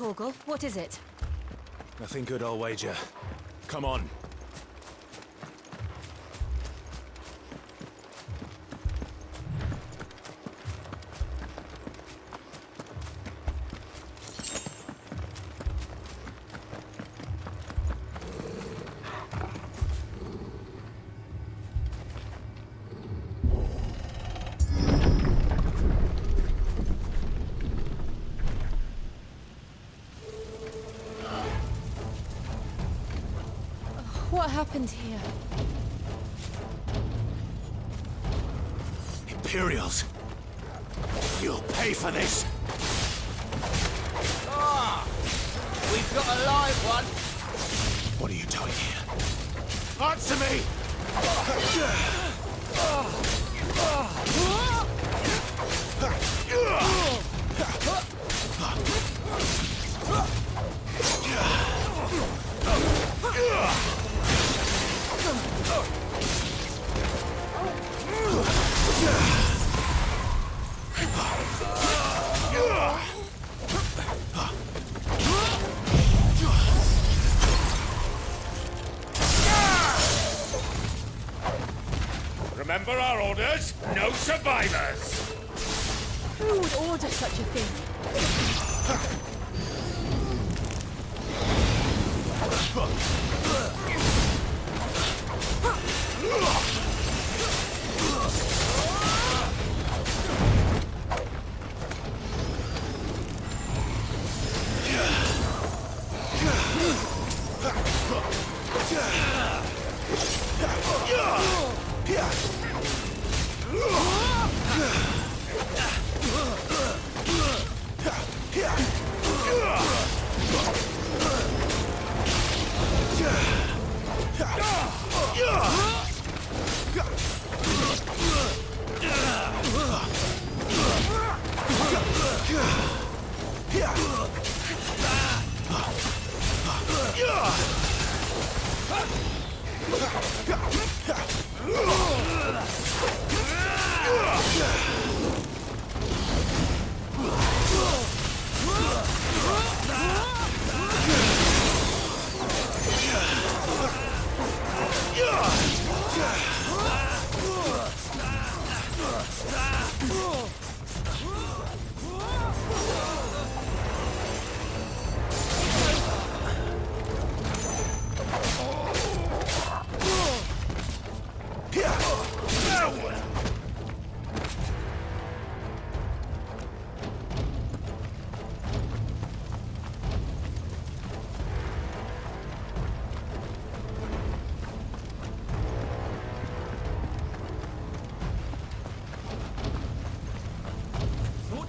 Torgal, what is it? Nothing good, I'll wager. Come on. What happened here? Imperials! You'll pay for this! Ah! We've got a live one! What are you doing here? Answer me! Remember our orders? No survivors! Who would order such a thing?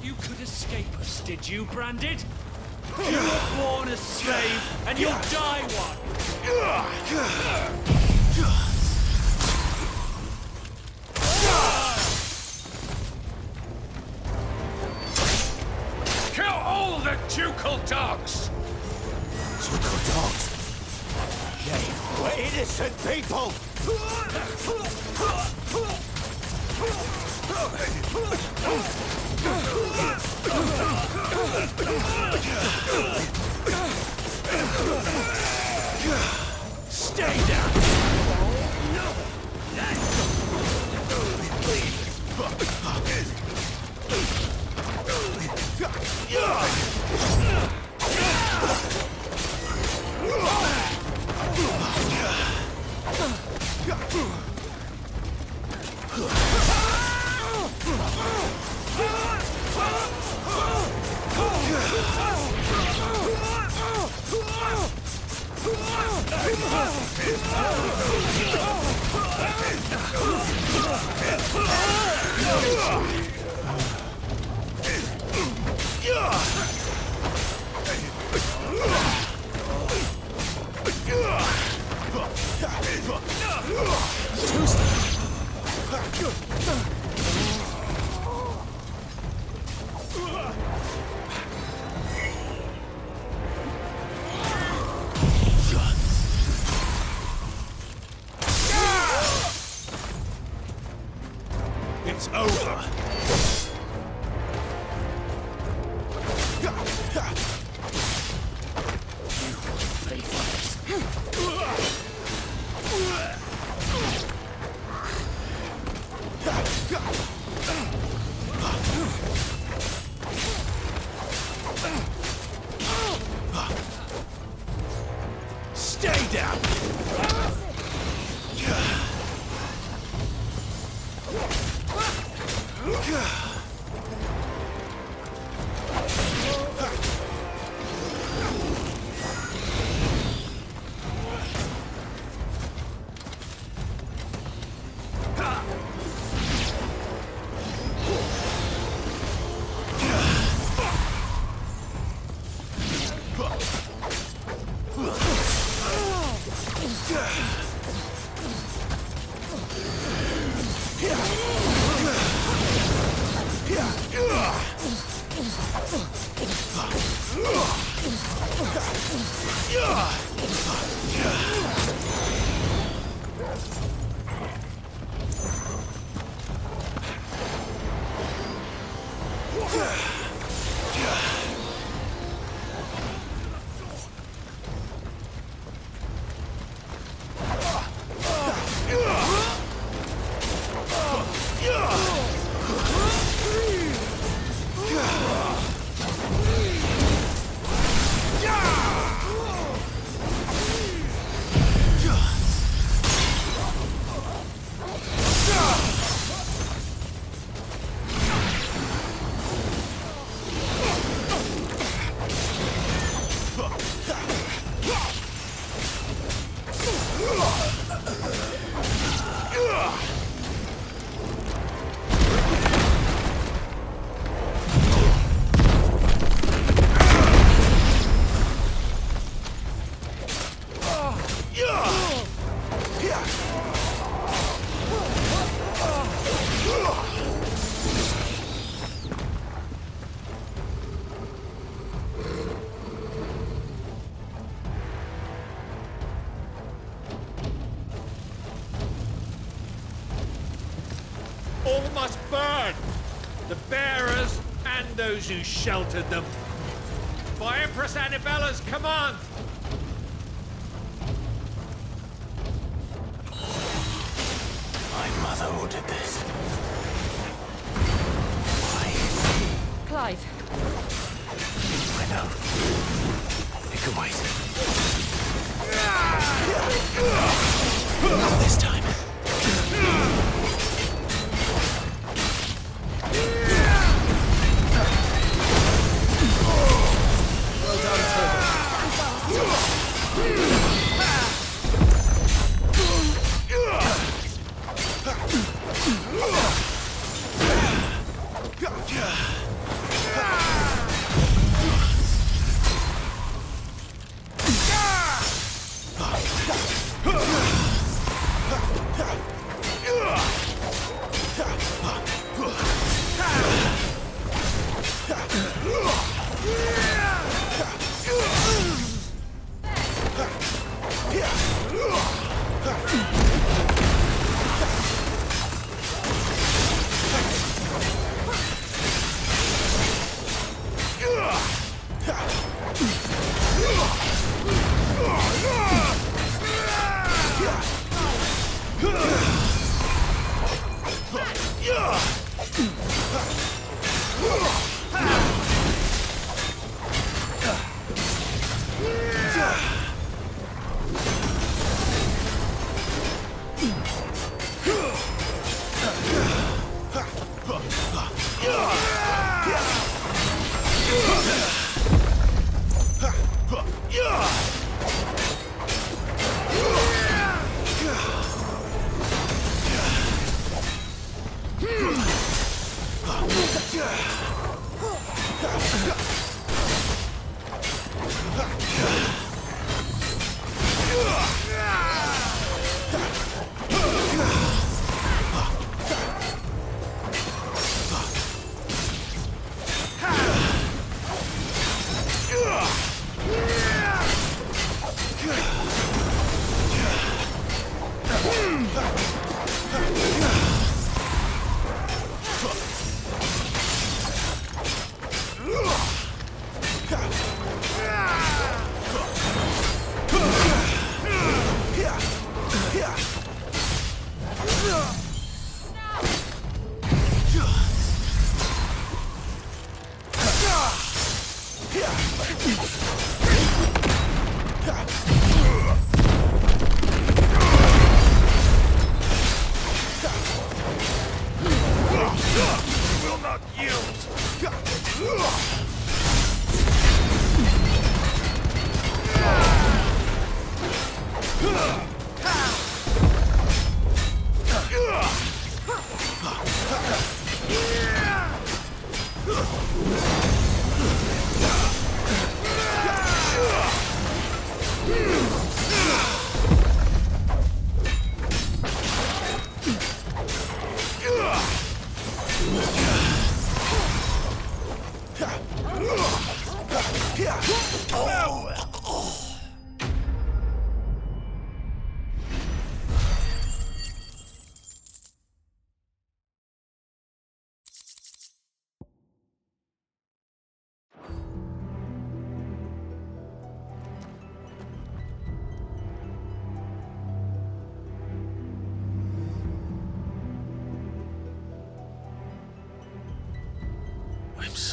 You could escape us, did you, Branded? You were born a slave, and you'll die one! Kill all the ducal dogs! Ducal dogs? They were innocent people! Stay down! It's over. Stay down! All must burn! The bearers and those who sheltered them. By Empress Annabelle's command! My mother ordered this. Why? Clive, I know. It can wait. Not this time.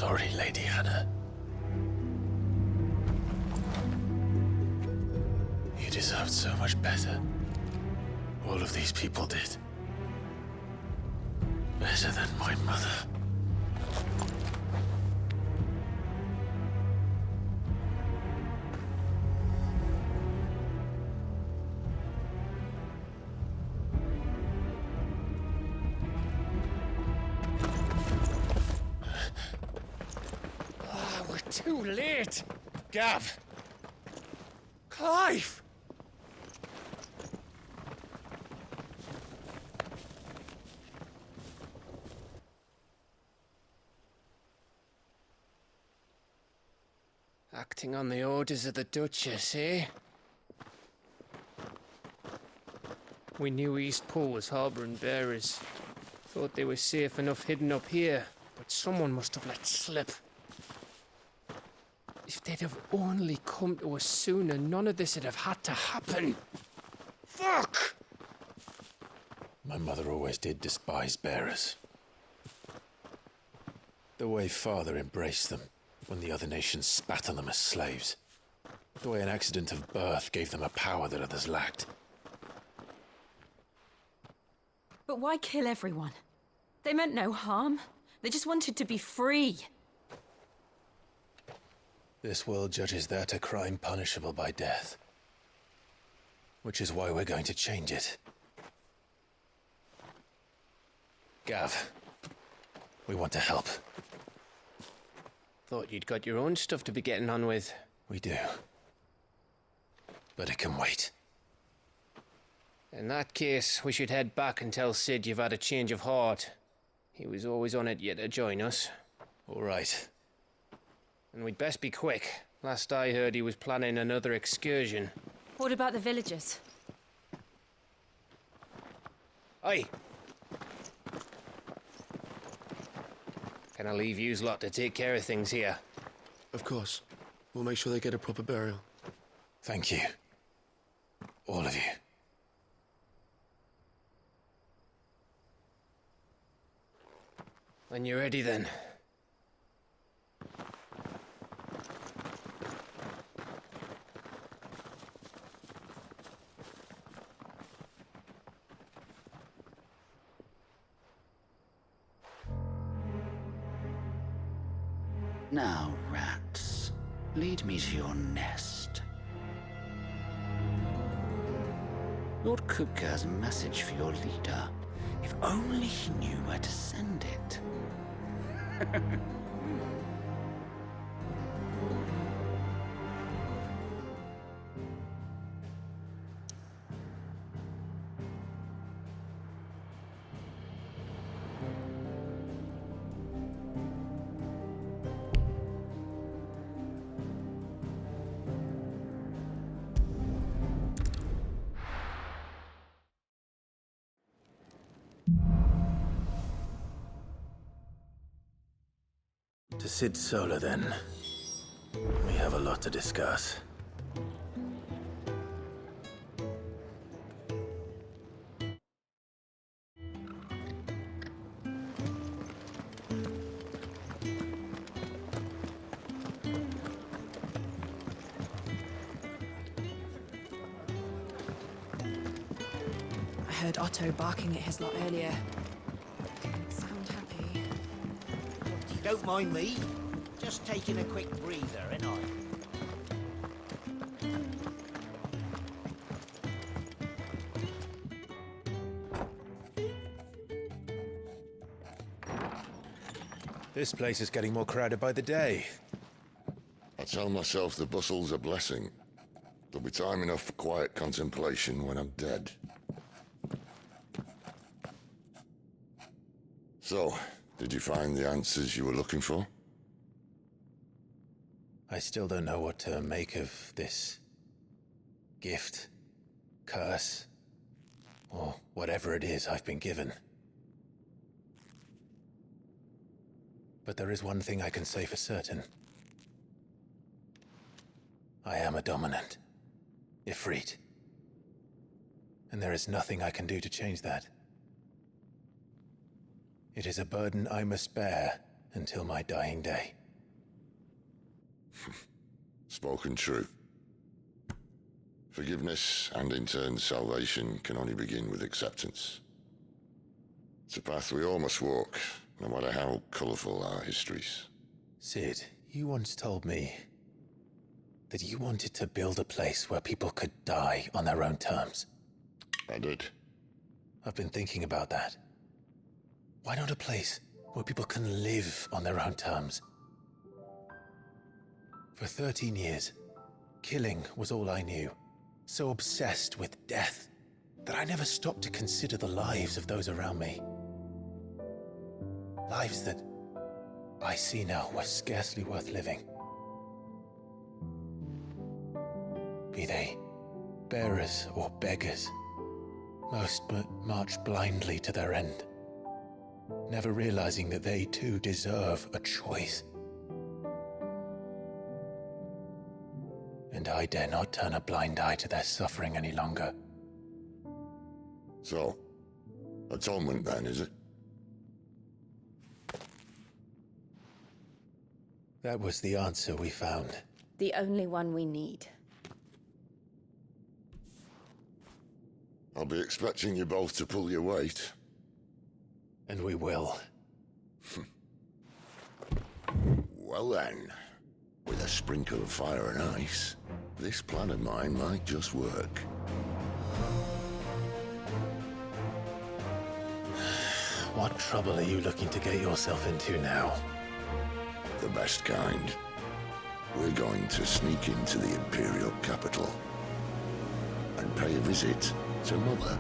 sorry, Lady Hannah. You deserved so much better. All of these people did. Better than my mother. We're too late. Gav. Clive. Acting on the orders of the Duchess, eh? We knew Eastpool was harbouring bearers. Thought they were safe enough hidden up here, but someone must have let slip. If they'd have only come to us sooner, none of this would have had to happen. Fuck! My mother always did despise bearers. The way Father embraced them when the other nations spat on them as slaves. The way an accident of birth gave them a power that others lacked. But why kill everyone? They meant no harm. They just wanted to be free. This world judges that a crime punishable by death. Which is why we're going to change it. Gav, we want to help. Thought you'd got your own stuff to be getting on with. We do. But it can wait. In that case, we should head back and tell Sid you've had a change of heart. He was always on it yet to join us. All right. And we'd best be quick. Last I heard, he was planning another excursion. What about the villagers? Aye. Can I leave yous lot to take care of things here? Of course. We'll make sure they get a proper burial. Thank you. All of you. When you're ready, then. Now, rats, lead me to your nest. Lord Kupka has a message for your leader. If only he knew where to send it. To Sid Solar, then. We have a lot to discuss. I heard Otto barking at his lot earlier. Didn't sound happy. You don't mind me? Just taking a quick breather, ain't I? This place is getting more crowded by the day. I tell myself the bustle's a blessing. There'll be time enough for quiet contemplation when I'm dead. So, did you find the answers you were looking for? I still don't know what to make of this gift, curse, or whatever it is I've been given. But there is one thing I can say for certain. I am a dominant, Ifrit. And there is nothing I can do to change that. It is a burden I must bear until my dying day. Spoken true. Forgiveness and in turn salvation can only begin with acceptance. It's a path we all must walk, no matter how colourful our histories. Sid, you once told me that you wanted to build a place where people could die on their own terms. I did. I've been thinking about that. Why not a place where people can live on their own terms? For 13 years, killing was all I knew. So obsessed with death that I never stopped to consider the lives of those around me. Lives that I see now were scarcely worth living. Be they bearers or beggars, most march blindly to their end, never realizing that they too deserve a choice. And I dare not turn a blind eye to their suffering any longer. So, atonement then, is it? That was the answer we found. The only one we need. I'll be expecting you both to pull your weight. And we will. Well then, with a sprinkle of fire and ice, this plan of mine might just work. What trouble are you looking to get yourself into now? The best kind. We're going to sneak into the Imperial capital and pay a visit to Mother.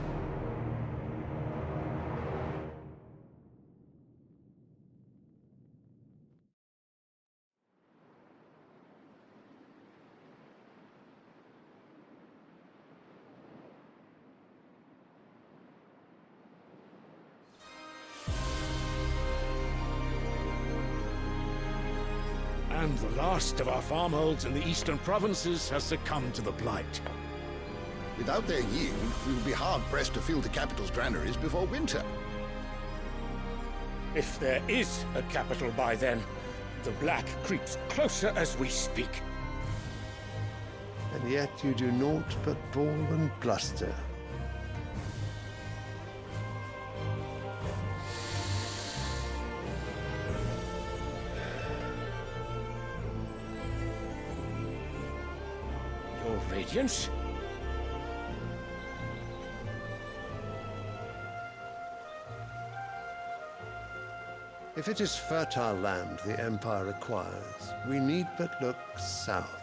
And the last of our farmholds in the eastern provinces has succumbed to the blight. Without their yield, we will be hard-pressed to fill the capital's granaries before winter. If there is a capital by then, the black creeps closer as we speak. And yet you do naught but bawl and bluster. Your Radiance? If it is fertile land the Empire requires, we need but look south.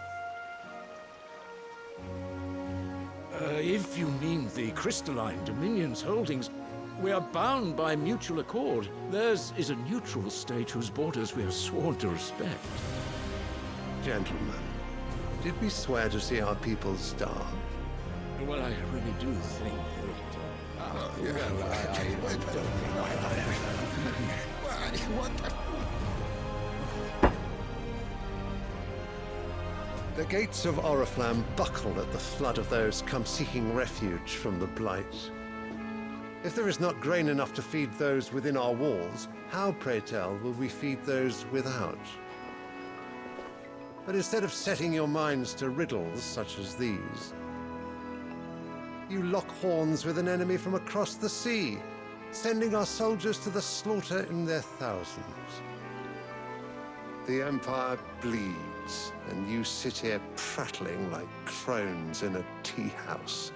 If you mean the crystalline Dominion's holdings, we are bound by mutual accord. Theirs is a neutral state whose borders we are sworn to respect. Gentlemen, did we swear to see our people starve? Well, I really do think that... The gates of Oriflamme buckle at the flood of those come seeking refuge from the blight. If there is not grain enough to feed those within our walls, how, pray tell, will we feed those without? But instead of setting your minds to riddles such as these, you lock horns with an enemy from across the sea, sending our soldiers to the slaughter in their thousands. The Empire bleeds, and you sit here prattling like crones in a tea house.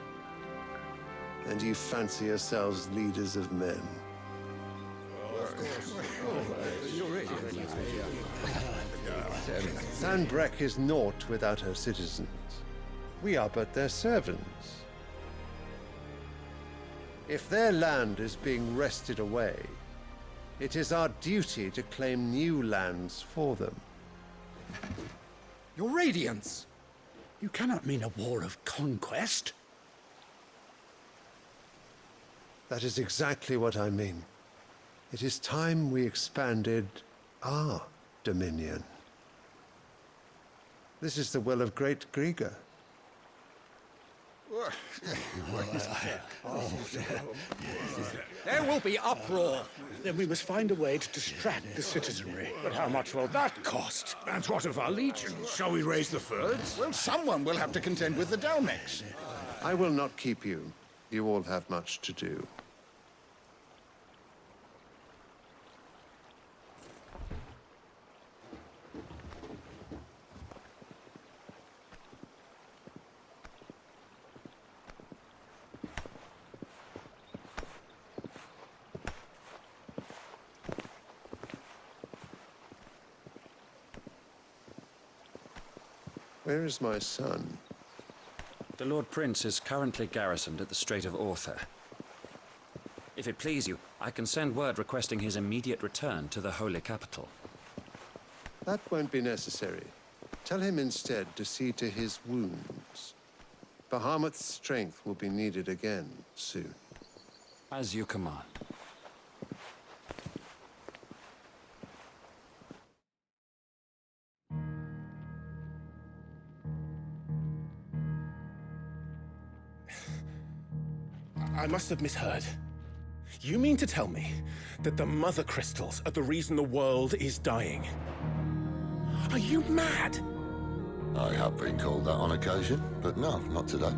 And you fancy yourselves leaders of men. Sanbreque is naught without her citizens. We are but their servants. If their land is being wrested away, it is our duty to claim new lands for them. Your Radiance! You cannot mean a war of conquest. That is exactly what I mean. It is time we expanded our dominion. This is the will of great Grieger. There will be uproar. Then we must find a way to distract the citizenry. But how much will that cost? And what of our legions? Shall we raise the furs? Well, someone will have to contend with the Dalmex. I will not keep you. You all have much to do. Where is my son? The Lord Prince is currently garrisoned at the Strait of Author. If it please you, I can send word requesting his immediate return to the Holy Capital. That won't be necessary. Tell him instead to see to his wounds. Bahamut's strength will be needed again soon. As you command. I must have misheard. You mean to tell me that the Mother Crystals are the reason the world is dying? Are you mad? I have been called that on occasion, but no, not today.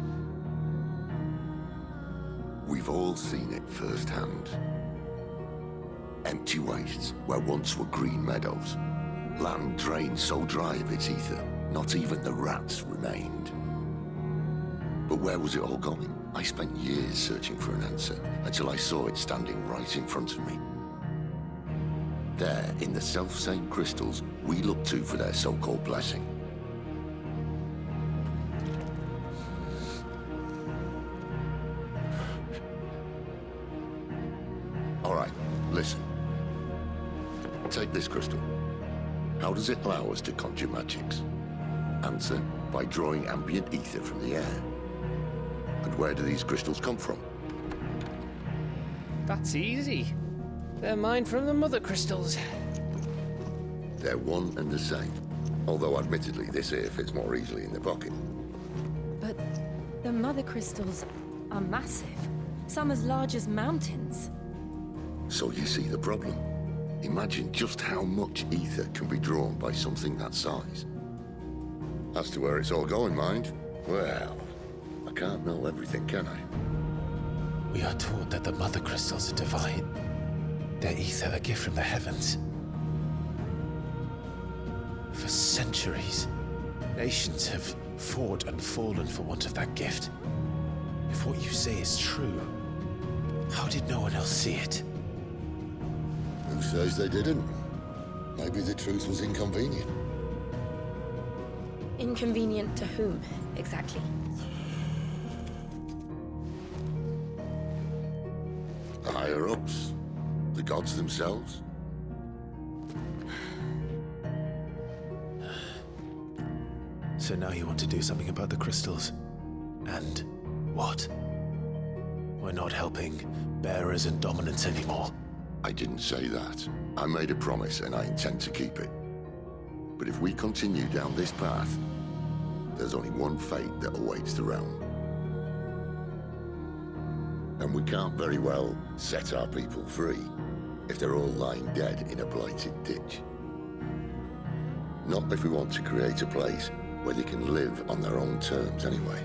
We've all seen it firsthand. Empty wastes where once were green meadows. Land drained so dry of its ether, not even the rats remained. But where was it all going? I spent years searching for an answer, until I saw it standing right in front of me. There, in the self-same crystals we look to for their so-called blessing. All right, listen. Take this crystal. How does it allow us to conjure magics? Answer, by drawing ambient ether from the air. And where do these crystals come from? That's easy. They're mine from the Mother Crystals. They're one and the same. Although admittedly, this here fits more easily in the pocket. But the Mother Crystals are massive. Some as large as mountains. So you see the problem. Imagine just how much ether can be drawn by something that size. As to where it's all going, mind, well, I can't know everything, can I? We are taught that the Mother Crystals are divine. Their ether a gift from the heavens. For centuries, nations have fought and fallen for want of that gift. If what you say is true, how did no one else see it? Who says they didn't? Maybe the truth was inconvenient. Inconvenient to whom, exactly? The higher-ups? The gods themselves? So now you want to do something about the crystals? And what? We're not helping bearers and dominants anymore. I didn't say that. I made a promise and I intend to keep it. But if we continue down this path, there's only one fate that awaits the realm. And we can't very well set our people free if they're all lying dead in a blighted ditch. Not if we want to create a place where they can live on their own terms anyway.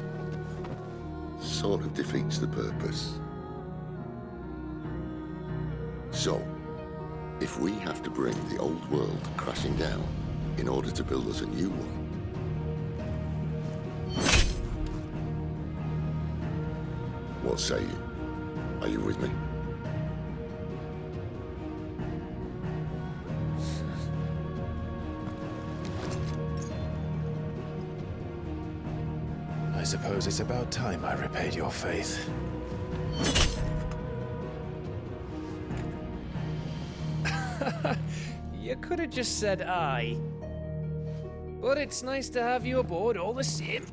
Sort of defeats the purpose. So, if we have to bring the old world crashing down in order to build us a new one, what say you? Are you with me? I suppose it's about time I repaid your faith. You could have just said aye. But it's nice to have you aboard all the same.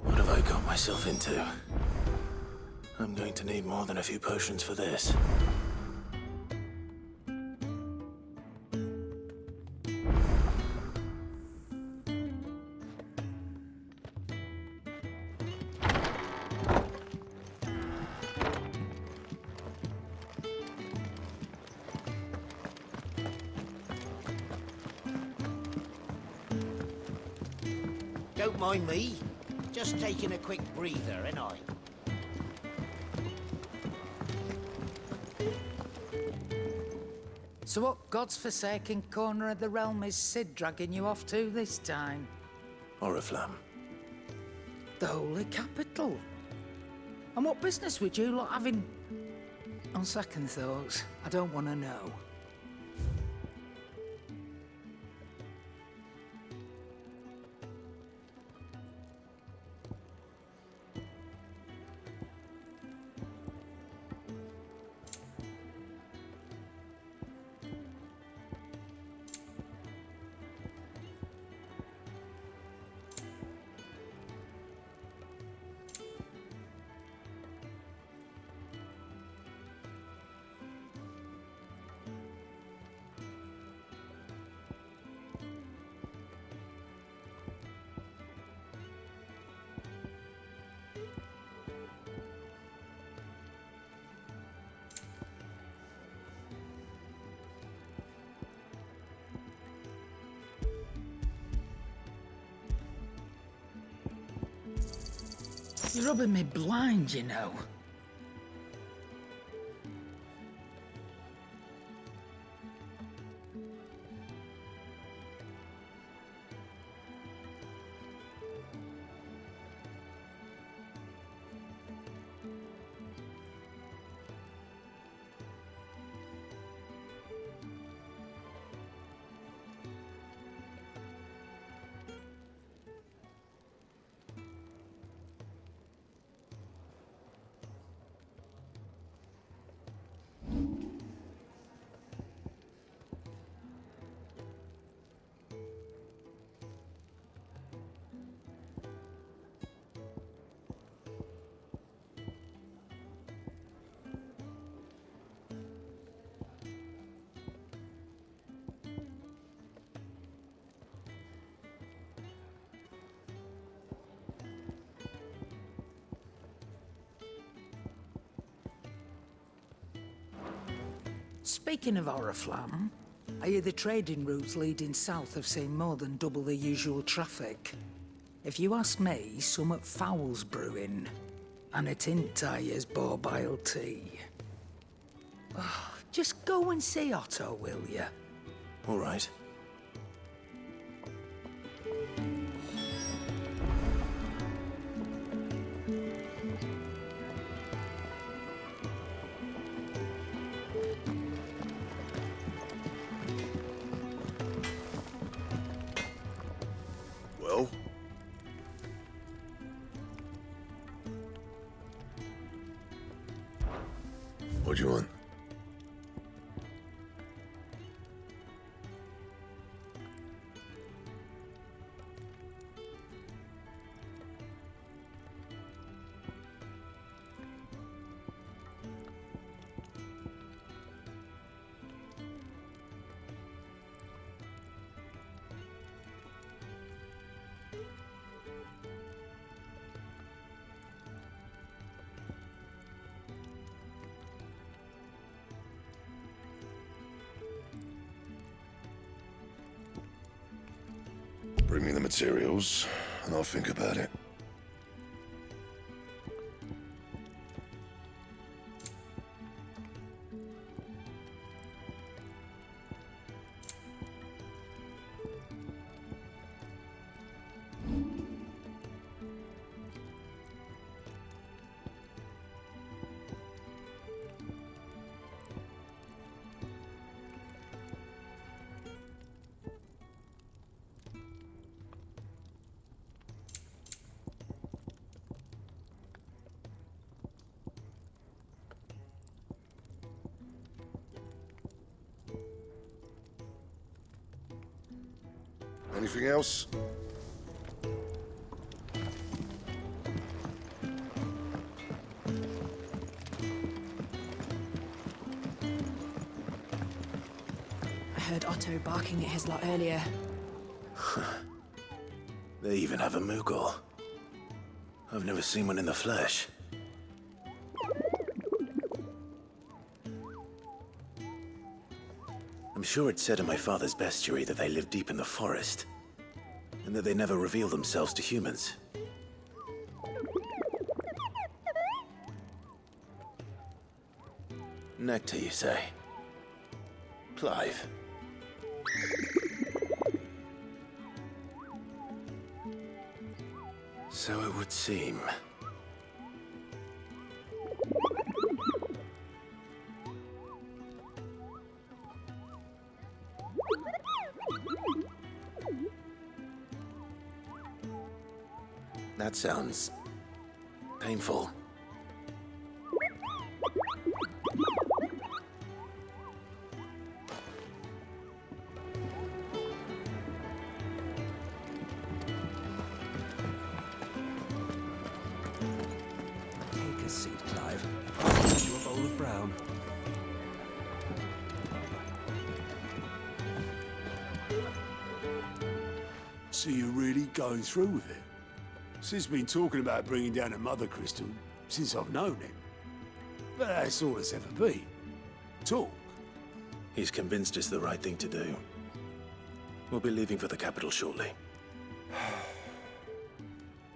What have I got myself into? I'm going to need more than a few potions for this. Don't mind me. Just taking a quick breather, ain't I? So what God's forsaken corner of the realm is Sid dragging you off to this time? Oriflamme. The Holy Capital. And what business would you lot having? On second thoughts, I don't want to know. You're rubbing me blind, you know. Speaking of Oriflamme, I hear the trading routes leading south have seen more than double the usual traffic. If you ask me, summat foul's brewing, and it ain't Tyre's borbile tea. Oh, just go and see Otto, will ya? All right. Well? What do you want? Bring me the materials, and I'll think about it. Anything else? heard Otto barking at his lot earlier. They even have a Moogle. I've never seen one in the flesh. I'm sure it said in my father's bestiary that they live deep in the forest, and that they never reveal themselves to humans. Nectar, you say? Clive. So it would seem. That sounds painful. Take a seat, Clive. I'll give you a bowl of brown. So you're really going through with it? Sid's been talking about bringing down a mother crystal since I've known him. But that's all it's ever been. Talk. He's convinced it's the right thing to do. We'll be leaving for the capital shortly.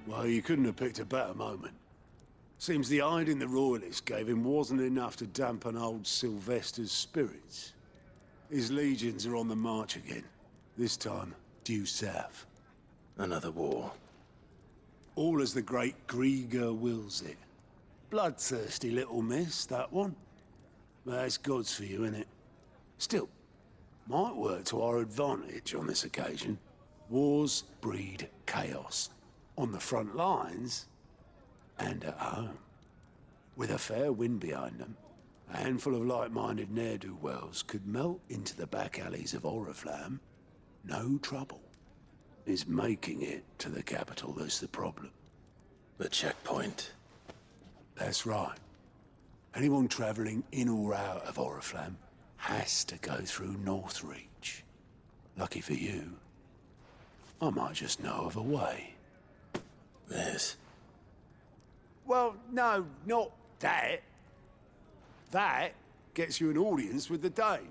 Well, you couldn't have picked a better moment. Seems the hiding the royalists gave him wasn't enough to dampen old Sylvester's spirits. His legions are on the march again. This time, due south. Another war. All as the great Grieger wills it. Bloodthirsty little miss, that one. But that's God's for you, innit? Still, might work to our advantage on this occasion. Wars breed chaos. On the front lines, and at home. With a fair wind behind them, a handful of like-minded ne'er-do-wells could melt into the back alleys of Oriflamme. No trouble. It's making it to the capital that's the problem. The checkpoint. That's right. Anyone travelling in or out of Oriflamme has to go through Northreach. Lucky for you, I might just know of a way. This? Well, no, not that. That gets you an audience with the Dame.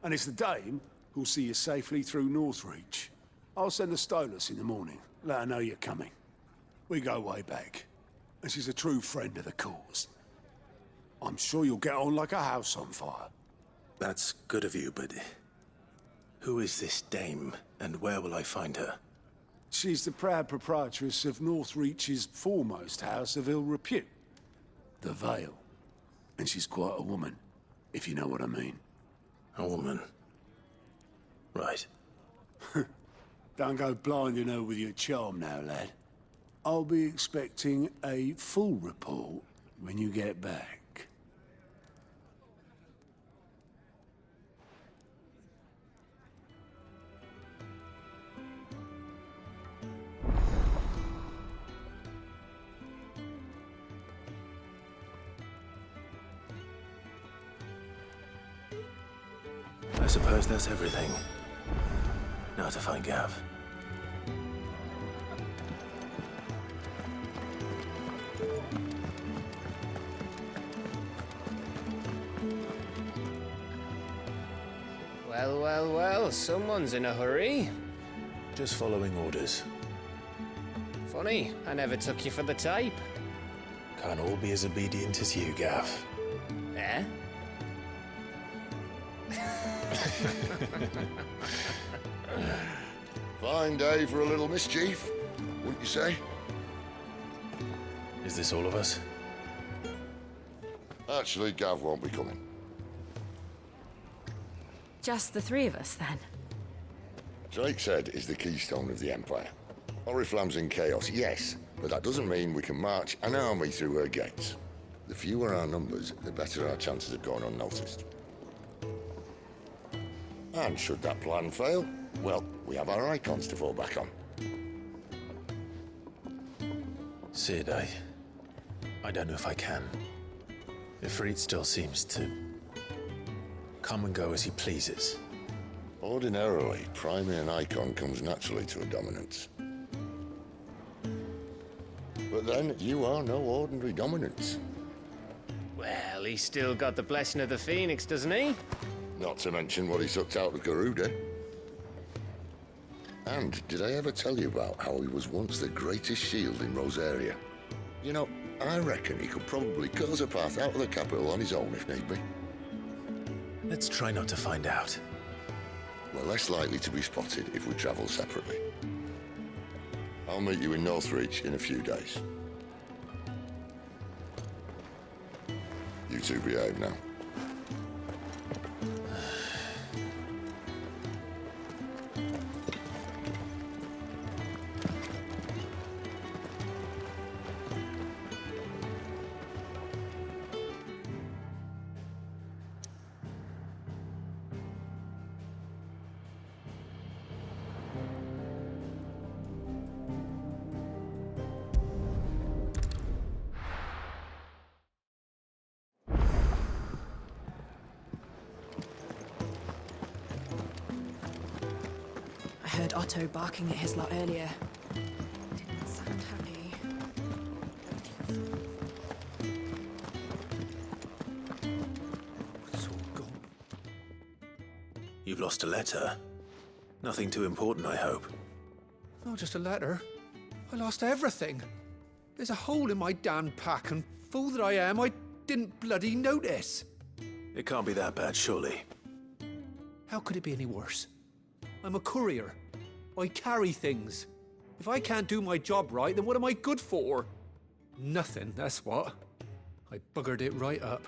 And it's the Dame who'll see you safely through Northreach. I'll send a Stolas in the morning. Let her know you're coming. We go way back. And she's a true friend of the cause. I'm sure you'll get on like a house on fire. That's good of you, but who is this Dame, and where will I find her? She's the proud proprietress of Northreach's foremost house of ill repute, the Vale. And she's quite a woman, if you know what I mean. A woman? Right. Don't go blinding her with your charm now, lad. I'll be expecting a full report when you get back. I suppose that's everything. Now to find Gav. Well, well, well, someone's in a hurry. Just following orders. Funny, I never took you for the type. Can't all be as obedient as you, Gav. Eh? Fine day for a little mischief, wouldn't you say? Is this all of us? Actually, Gav won't be coming. Just the three of us, then? Drake's Head is the keystone of the Empire. Oriflamme's in chaos, yes, but that doesn't mean we can march an army through her gates. The fewer our numbers, the better our chances of going unnoticed. And should that plan fail, well, we have our icons to fall back on. Sid, I don't know if I can. Ifrit still seems to come and go as he pleases. Ordinarily, priming an icon comes naturally to a dominance. But then, you are no ordinary dominance. Well, he's still got the blessing of the Phoenix, doesn't he? Not to mention what he sucked out of Garuda. And did I ever tell you about how he was once the greatest shield in Rosaria? You know, I reckon he could probably cut us a path out of the capital on his own if need be. Let's try not to find out. We're less likely to be spotted if we travel separately. I'll meet you in Northreach in a few days. You two behave now. I heard Otto barking at his lot earlier. Didn't sound happy. It's all gone. You've lost a letter. Nothing too important, I hope. Not just a letter. I lost everything. There's a hole in my damn pack, and fool that I am, I didn't bloody notice. It can't be that bad, surely. How could it be any worse? I'm a courier. I carry things. If I can't do my job right, then what am I good for? Nothing, that's what. I buggered it right up.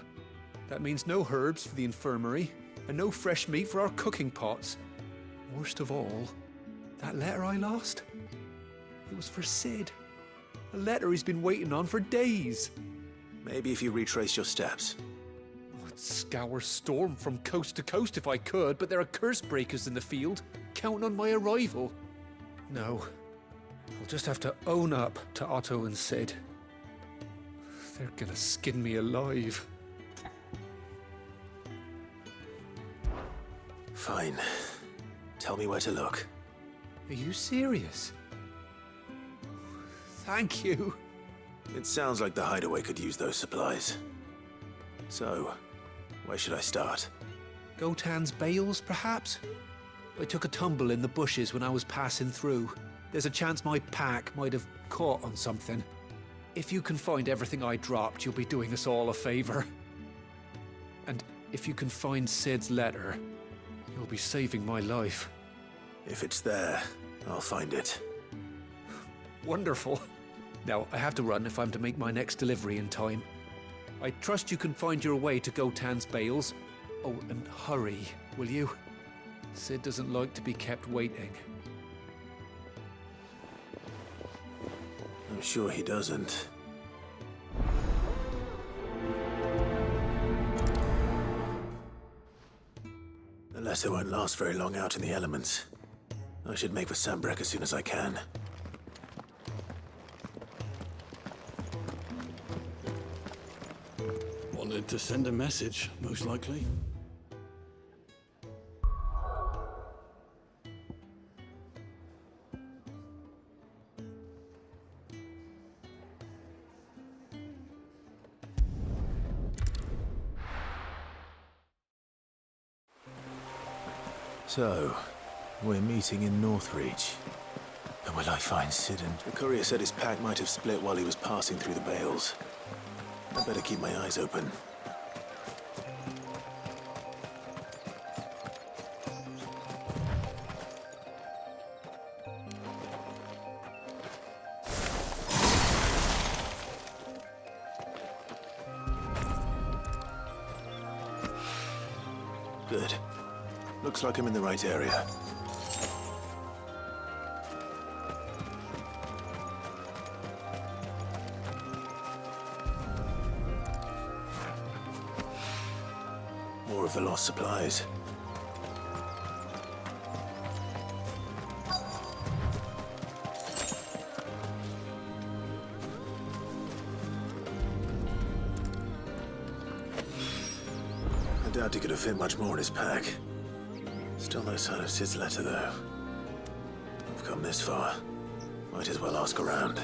That means no herbs for the infirmary, and no fresh meat for our cooking pots. Worst of all, that letter I lost? It was for Sid. A letter he's been waiting on for days. Maybe if you retrace your steps. I'd scour Storm from coast to coast if I could, but there are curse breakers in the field, counting on my arrival. No, I'll just have to own up to Otto and Sid. They're gonna skin me alive. Fine. Tell me where to look. Are you serious? Thank you. It sounds like the hideaway could use those supplies. So, where should I start? Gotan's bales, perhaps? I took a tumble in the bushes when I was passing through. There's a chance my pack might have caught on something. If you can find everything I dropped, you'll be doing us all a favor. And if you can find Sid's letter, you'll be saving my life. If it's there, I'll find it. Wonderful. Now, I have to run if I'm to make my next delivery in time. I trust you can find your way to Gotan's bales. Oh, and hurry, will you? Sid doesn't like to be kept waiting. I'm sure he doesn't. The letter won't last very long out in the elements. I should make for Sambrek as soon as I can. Wanted to send a message, most likely. So, we're meeting in Northreach. But will I find Sid? The courier said his pack might have split while he was passing through the bales. I better keep my eyes open. Good. Looks like I'm in the right area. More of the lost supplies. I doubt he could have fit much more in his pack. Still no sign of Sid's letter, though. I've come this far. Might as well ask around.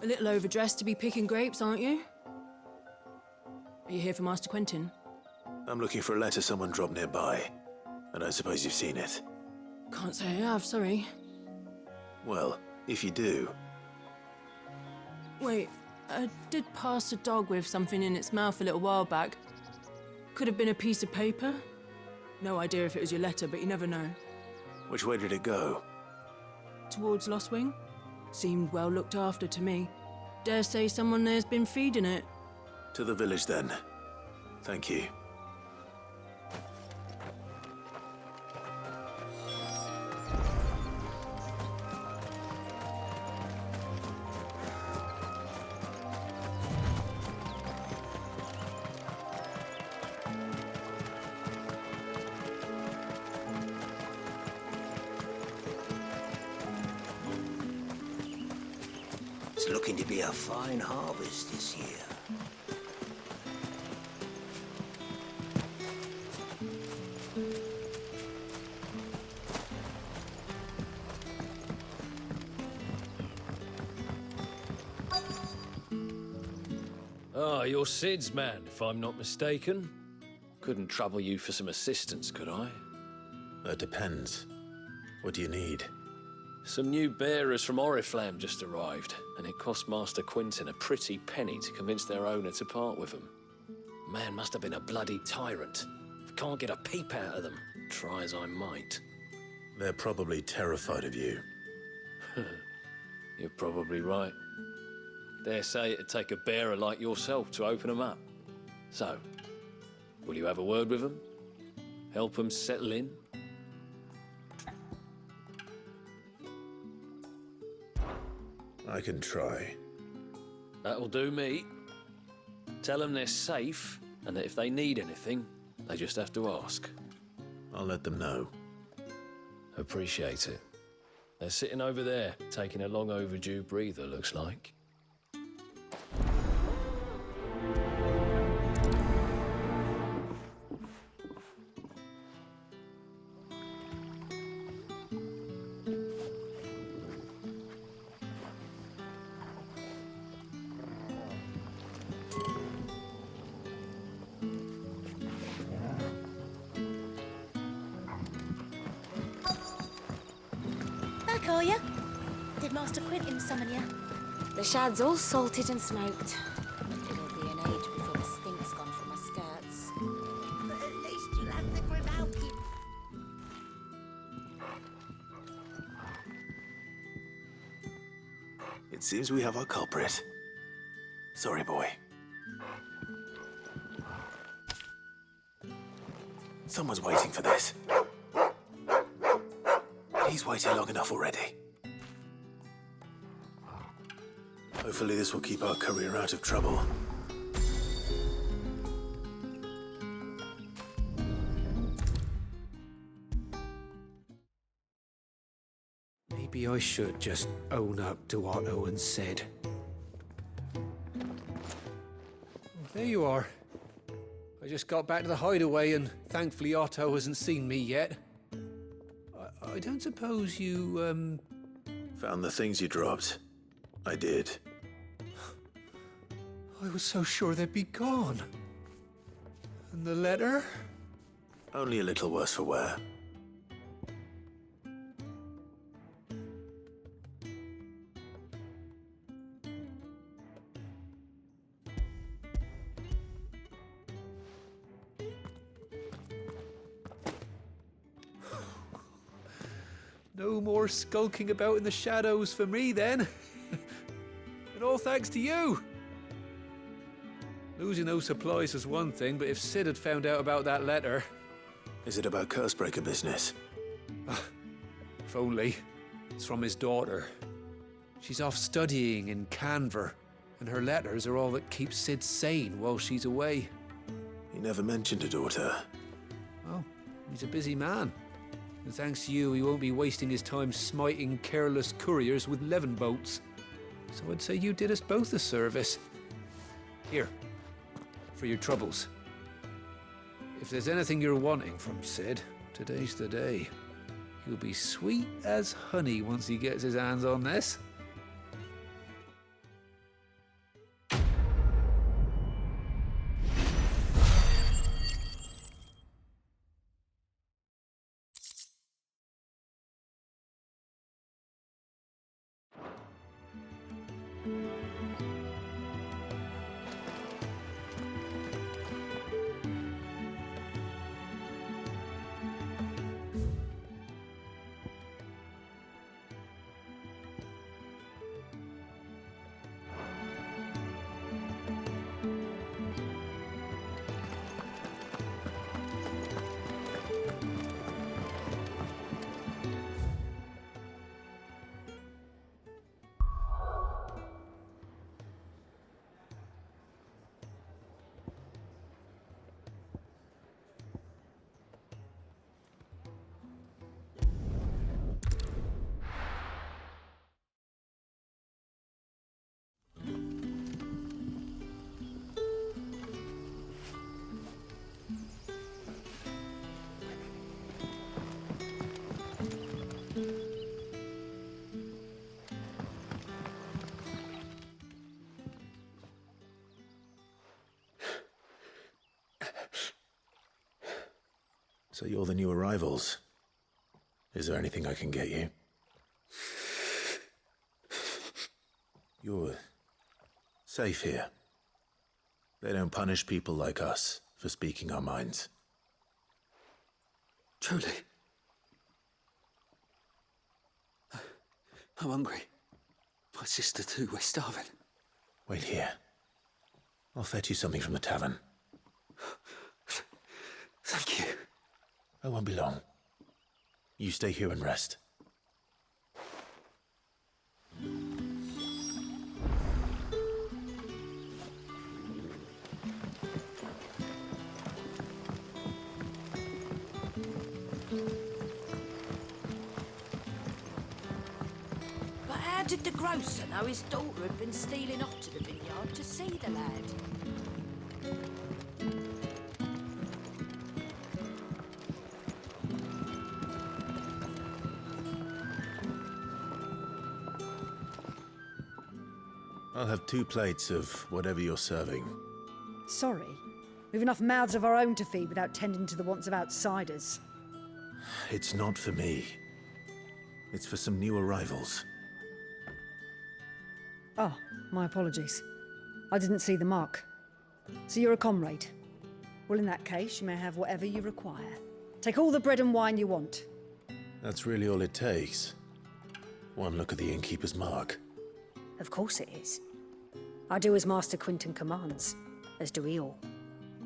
A little overdressed to be picking grapes, aren't you? Are you here for Master Quentin? I'm looking for a letter someone dropped nearby. I don't suppose you've seen it. Can't say I have, sorry. Well, if you do... Wait, I did pass a dog with something in its mouth a little while back. Could have been a piece of paper. No idea if it was your letter, but you never know. Which way did it go? Towards Lost Wing? Seemed well looked after to me. Dare say someone there's been feeding it. To the village, then. Thank you. It's looking to be a fine harvest this year. Ah, you're Sid's man, if I'm not mistaken. Couldn't trouble you for some assistance, could I? That depends. What do you need? Some new bearers from Oriflamme just arrived, and it cost Master Quentin a pretty penny to convince their owner to part with them. Man must have been a bloody tyrant. Can't get a peep out of them, try as I might. They're probably terrified of you. You're probably right. Dare say it'd take a bearer like yourself to open them up. So, will you have a word with them? Help them settle in? I can try. That'll do me. Tell them they're safe, and that if they need anything, they just have to ask. I'll let them know. Appreciate it. They're sitting over there, taking a long overdue breather, looks like. Back, are ya? Did Master Quentin summon ya? The shad's all salted and smoked. It'll be an age before the stink's gone from my skirts. But at least you'll have the Grimalkin. It seems we have our culprit. Sorry, boy. Someone's waiting for this. He's waited long enough already. Hopefully this will keep our career out of trouble. Maybe I should just own up to what Owen said. There you are. I just got back to the hideaway and thankfully Otto hasn't seen me yet. I don't suppose you, Found the things you dropped. I did. I was so sure they'd be gone. And the letter? Only a little worse for wear. No more skulking about in the shadows for me, then. And all thanks to you. Losing those supplies was one thing, but if Sid had found out about that letter... Is it about Cursebreaker business? If only. It's from his daughter. She's off studying in Canver, and her letters are all that keeps Sid sane while she's away. He never mentioned a daughter. Well, he's a busy man. And thanks to you, he won't be wasting his time smiting careless couriers with levin bolts. So I'd say you did us both a service. Here, for your troubles. If there's anything you're wanting from Sid, today's the day. He'll be sweet as honey once he gets his hands on this. So you're the new arrivals. Is there anything I can get you? You're safe here. They don't punish people like us for speaking our minds. Truly. I'm hungry. My sister too, we're starving. Wait here. I'll fetch you something from the tavern. Thank you. I won't be long. You stay here and rest. But how did the grocer know his daughter had been stealing off to the vineyard to see the lad? I'll have 2 plates of whatever you're serving. Sorry. We've enough mouths of our own to feed without tending to the wants of outsiders. It's not for me. It's for some new arrivals. Oh, my apologies. I didn't see the mark. So you're a comrade. Well, in that case, you may have whatever you require. Take all the bread and wine you want. That's really all it takes. One look at the innkeeper's mark. Of course it is. I do as Master Quinton commands, as do we all.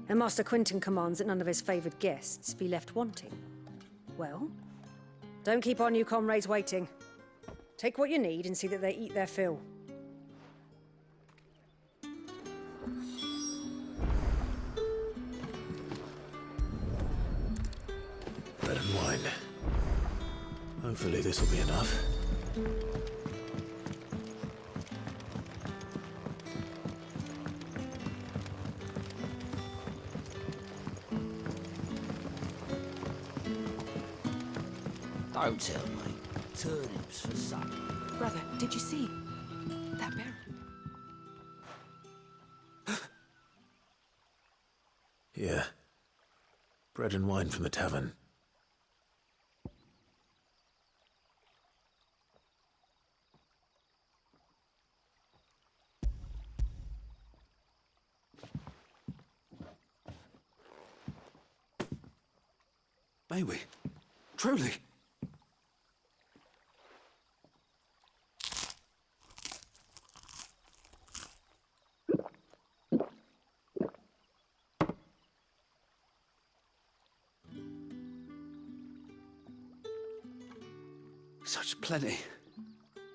And Master Quinton commands that none of his favoured guests be left wanting. Well, don't keep our new comrades waiting. Take what you need and see that they eat their fill. Bread and wine. Hopefully this will be enough. Don't tell me. Turnips for supper. Brother, did you see that barrel? Here. Bread and wine from the tavern. May we? Truly? Such plenty.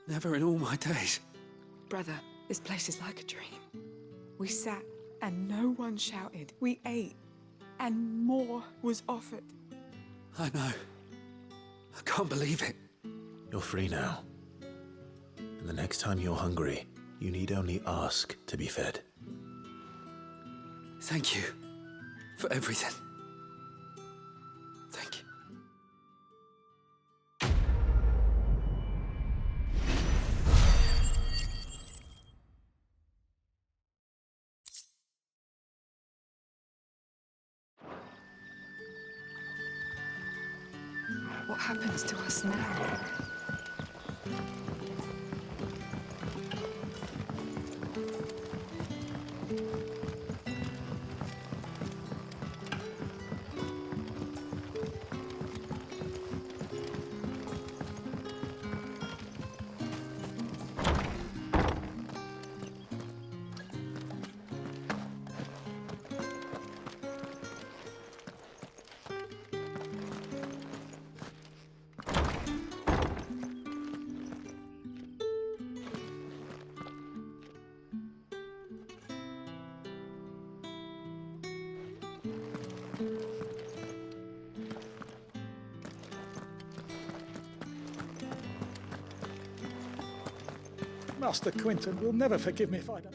Never in all my days. Brother, this place is like a dream. We sat and no one shouted. We ate and more was offered. I know. I can't believe it. You're free now. And the next time you're hungry, you need only ask to be fed. Thank you for everything. Thank you. What happens to us now? Master Quinton will never forgive me if I don't.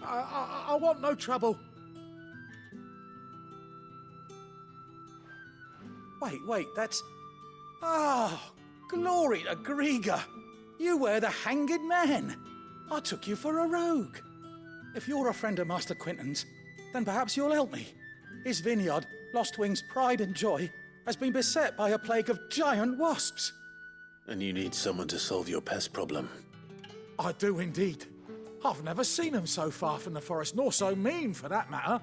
I want no trouble. Wait, that's... Oh, glory to Griga. You were the hanged man. I took you for a rogue. If you're a friend of Master Quinton's, then perhaps you'll help me. His vineyard, Lostwing's pride and joy, has been beset by a plague of giant wasps. And you need someone to solve your pest problem. I do indeed. I've never seen them so far from the forest, nor so mean, for that matter.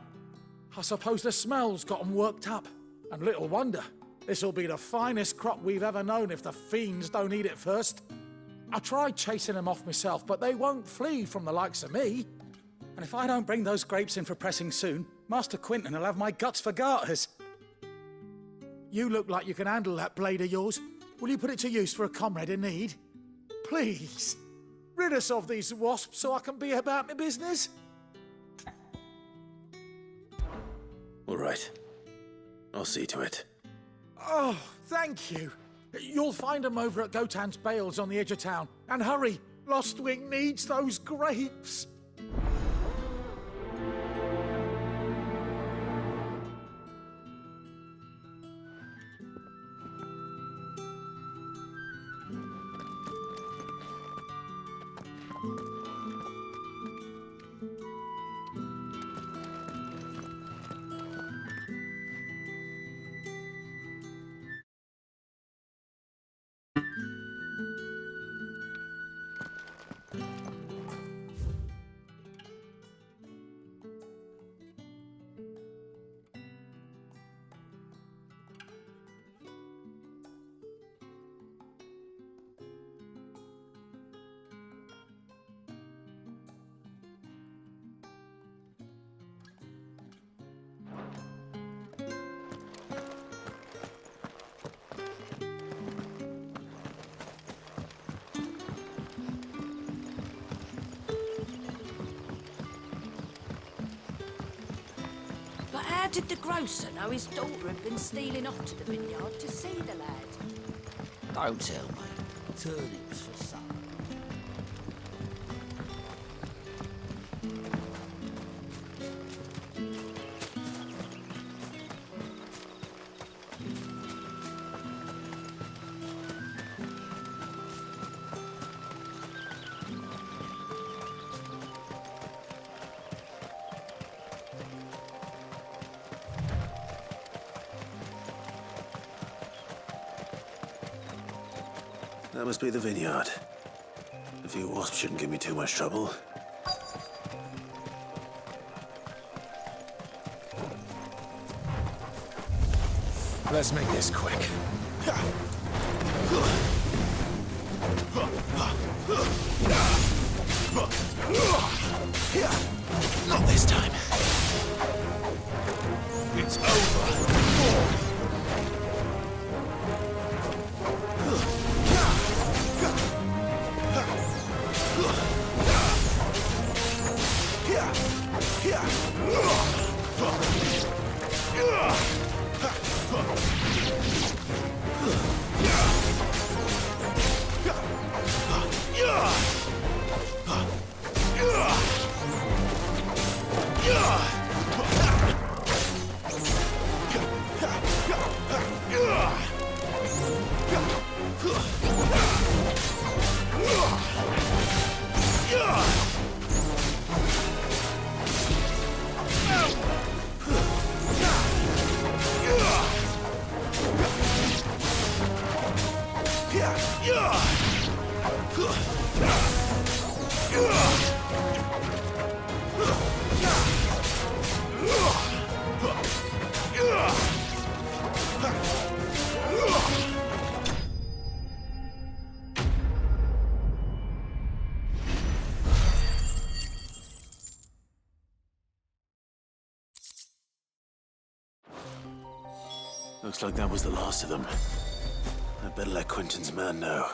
I suppose the smell's got them worked up. And little wonder. This'll be the finest crop we've ever known if the fiends don't eat it first. I tried chasing them off myself, but they won't flee from the likes of me. And if I don't bring those grapes in for pressing soon, Master Quinton will have my guts for garters. You look like you can handle that blade of yours. Will you put it to use for a comrade in need? Please, rid us of these wasps so I can be about my business. All right. I'll see to it. Oh, thank you. You'll find them over at Gotan's Bales on the edge of town. And hurry, Lostwing needs those grapes. But how did the grocer know his daughter had been stealing off to the vineyard to see the lad? Don't tell me. Turnips for supper. That must be the vineyard. A few wasps shouldn't give me too much trouble. Let's make this quick. Not this time. It's over. Looks like that was the last of them. I'd better let Quentin's man know.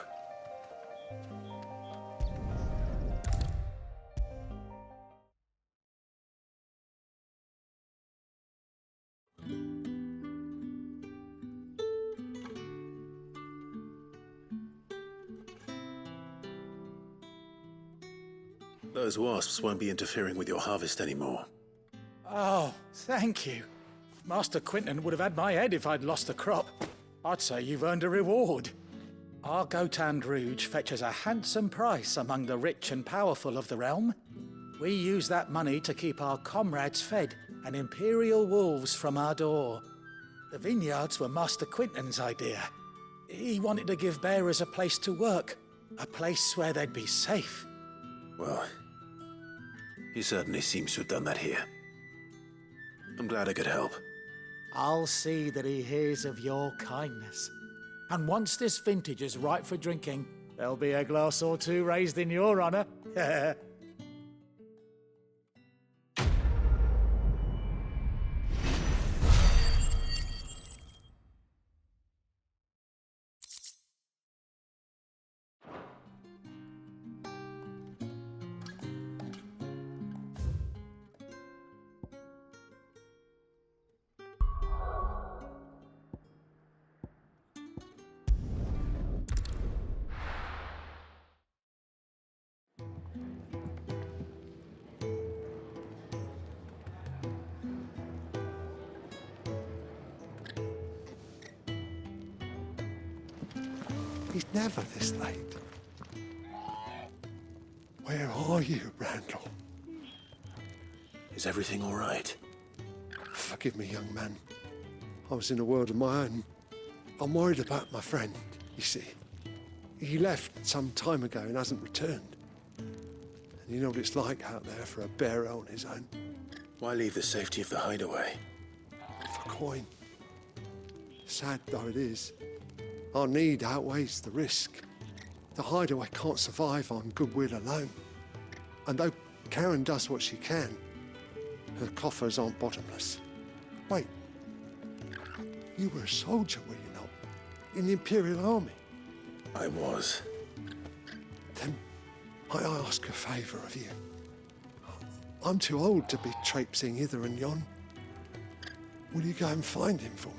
Those wasps won't be interfering with your harvest anymore. Oh, thank you. Master Quentin would have had my head if I'd lost the crop. I'd say you've earned a reward. Our Gotand Rouge fetches a handsome price among the rich and powerful of the realm. We use that money to keep our comrades fed and imperial wolves from our door. The vineyards were Master Quentin's idea. He wanted to give bearers a place to work, a place where they'd be safe. Well, he certainly seems to have done that here. I'm glad I could help. I'll see that he hears of your kindness. And once this vintage is ripe for drinking, there'll be a glass or two raised in your honor. He's never this late. Where are you, Randall? Is everything all right? Forgive me, young man. I was in a world of my own. I'm worried about my friend, you see. He left some time ago and hasn't returned. And you know what it's like out there for a bearer on his own. Why leave the safety of the hideaway? For coin. Sad though it is, our need outweighs the risk. The hideaway can't survive on goodwill alone. And though Karen does what she can, her coffers aren't bottomless. Wait, you were a soldier, were you not? In the Imperial Army? I was. Then might I ask a favour of you? I'm too old to be traipsing hither and yon. Will you go and find him for me?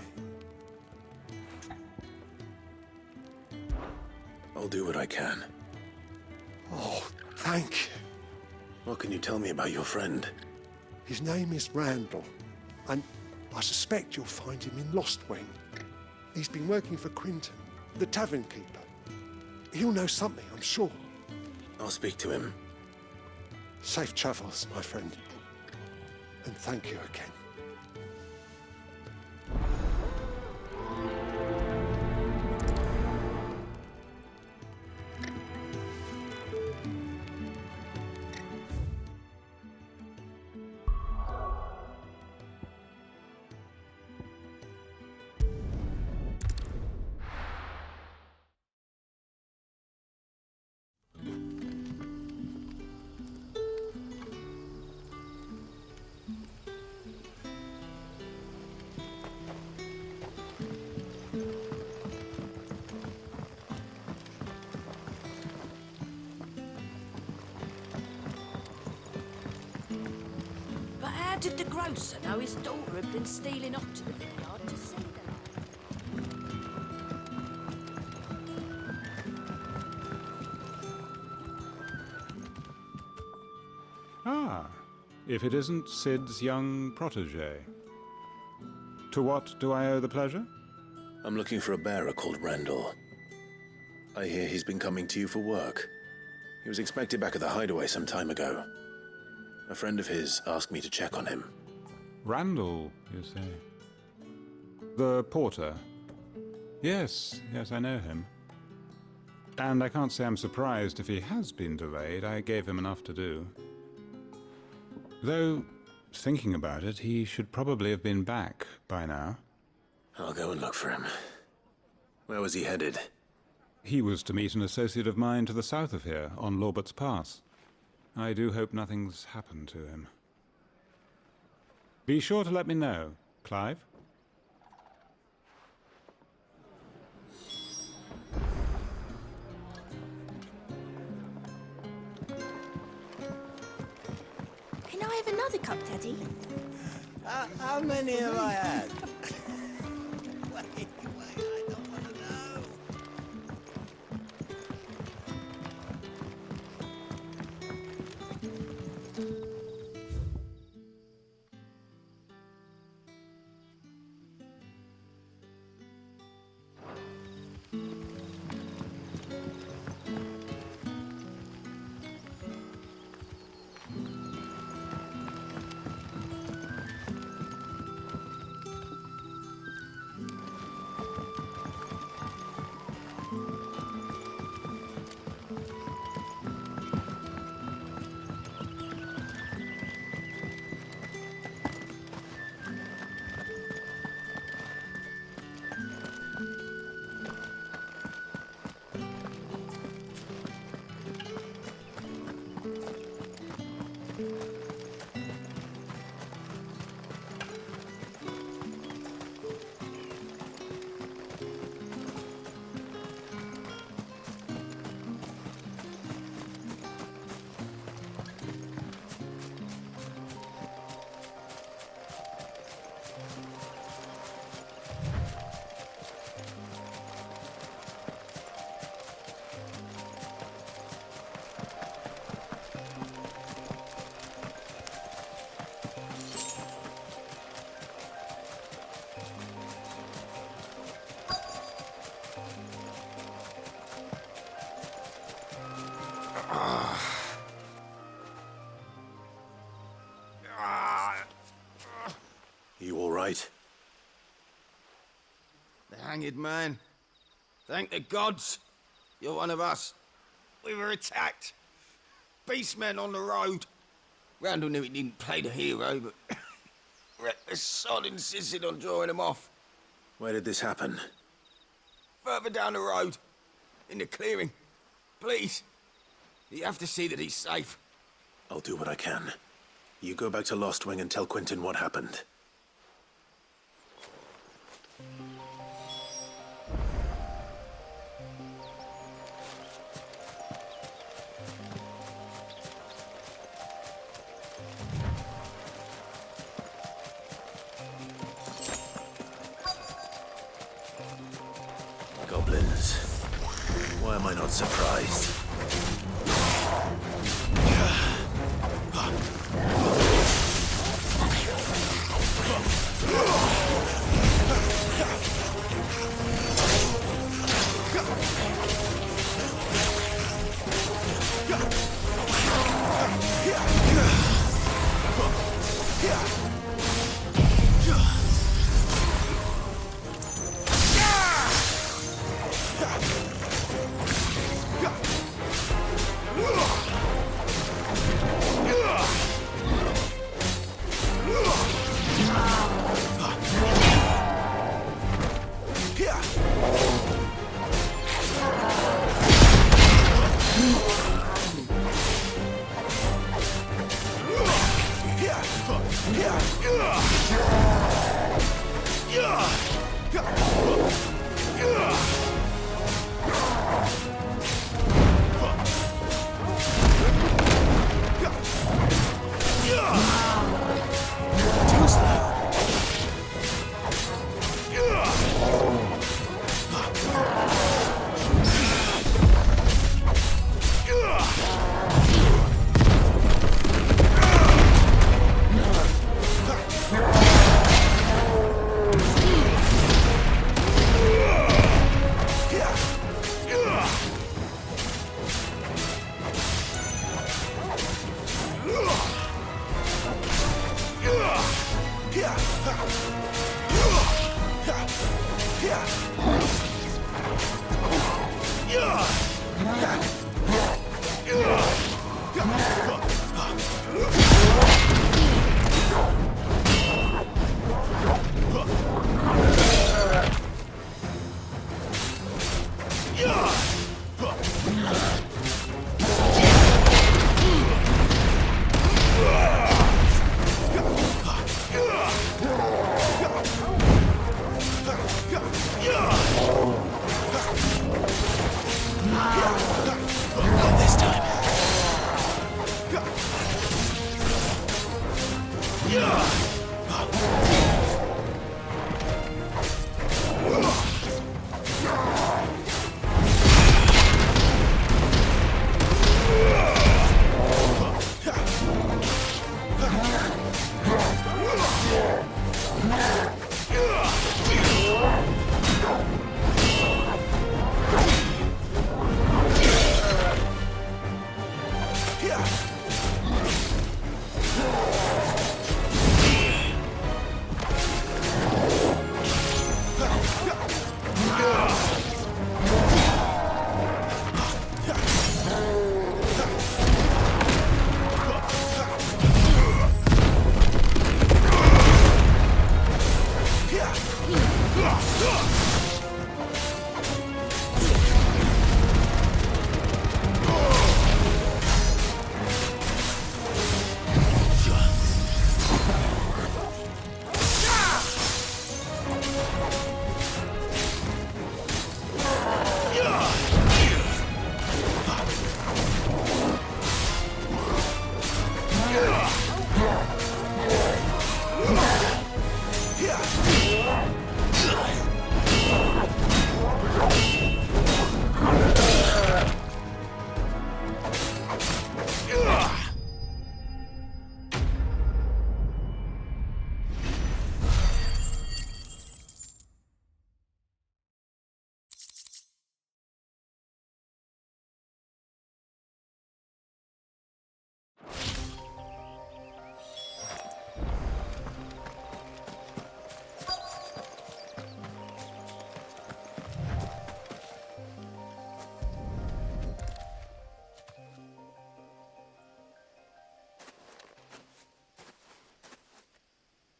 I'll do what I can. Oh, thank you. What can you tell me about your friend? His name is Randall, and I suspect you'll find him in Lostwing. He's been working for Quentin, the tavern keeper. He'll know something, I'm sure. I'll speak to him. Safe travels, my friend. And thank you again. How did the grocer know his daughter had been stealing off to the vineyard to see the Ah, if it isn't Sid's young protege. To what do I owe the pleasure? I'm looking for a bearer called Randall. I hear he's been coming to you for work. He was expected back at the hideaway some time ago. A friend of his asked me to check on him. Randall, you say? The porter? Yes, I know him. And I can't say I'm surprised if he has been delayed. I gave him enough to do. Though, thinking about it, he should probably have been back by now. I'll go and look for him. Where was he headed? He was to meet an associate of mine to the south of here, on Lorbert's Pass. I do hope nothing's happened to him. Be sure to let me know, Clive. have another cup, Teddy? How many have I had? You all right? The hanged man. Thank the gods. You're one of us. We were attacked. Beastmen on the road. Randall knew he didn't play the hero, but reckless sod insisted on drawing him off. Where did this happen? Further down the road. In the clearing. Please. You have to see that he's safe. I'll do what I can. You go back to Lost Wing and tell Quentin what happened. Goblins. Why am I not surprised?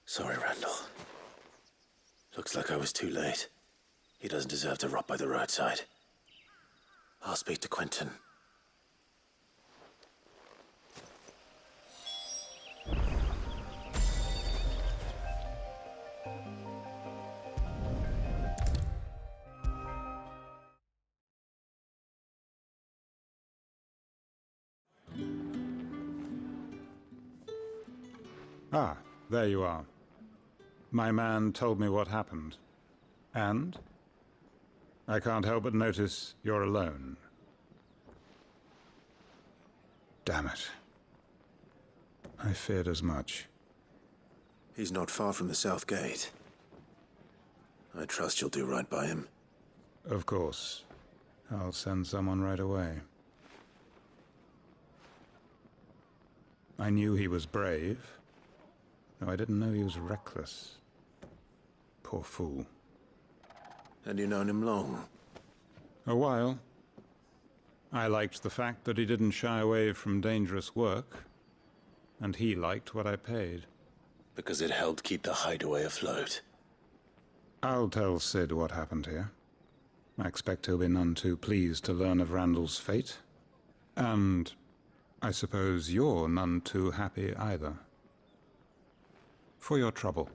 Sorry, Randall. Looks like I was too late. He doesn't deserve to rot by the roadside. I'll speak to Quentin. Ah, there you are. My man told me what happened. And? I can't help but notice you're alone. Damn it. I feared as much. He's not far from the south gate. I trust you'll do right by him. Of course. I'll send someone right away. I knew he was brave, though I didn't know he was reckless. Poor fool. And you known him long? A while. I liked the fact that he didn't shy away from dangerous work, and he liked what I paid. Because it helped keep the hideaway afloat. I'll tell Sid what happened here. I expect he'll be none too pleased to learn of Randall's fate. And I suppose you're none too happy either. For your trouble.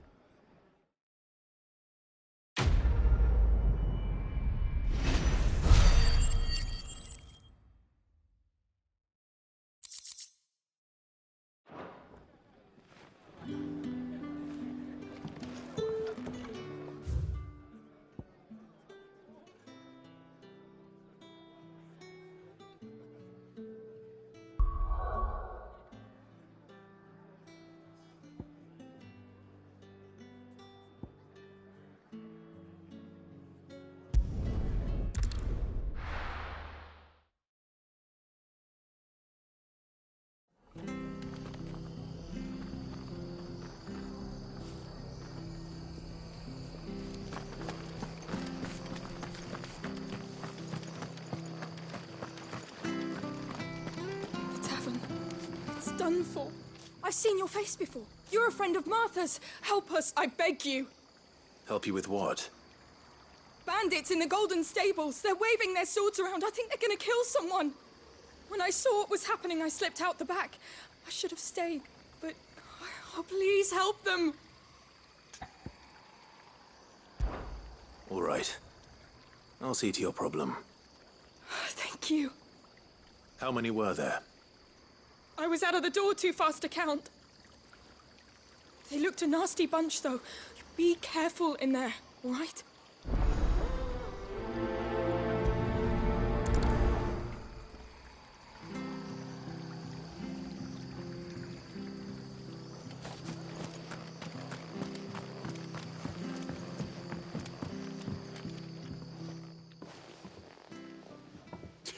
Done for. I've seen your face before. You're a friend of Martha's. Help us, I beg you. Help you with what? Bandits in the Golden Stables. They're waving their swords around. I think they're gonna kill someone. When I saw what was happening, I slipped out the back. I should have stayed, but... Oh, please help them. All right. I'll see to your problem. Thank you. How many were there? I was out of the door too fast to count. They looked a nasty bunch, though. Be careful in there, all right?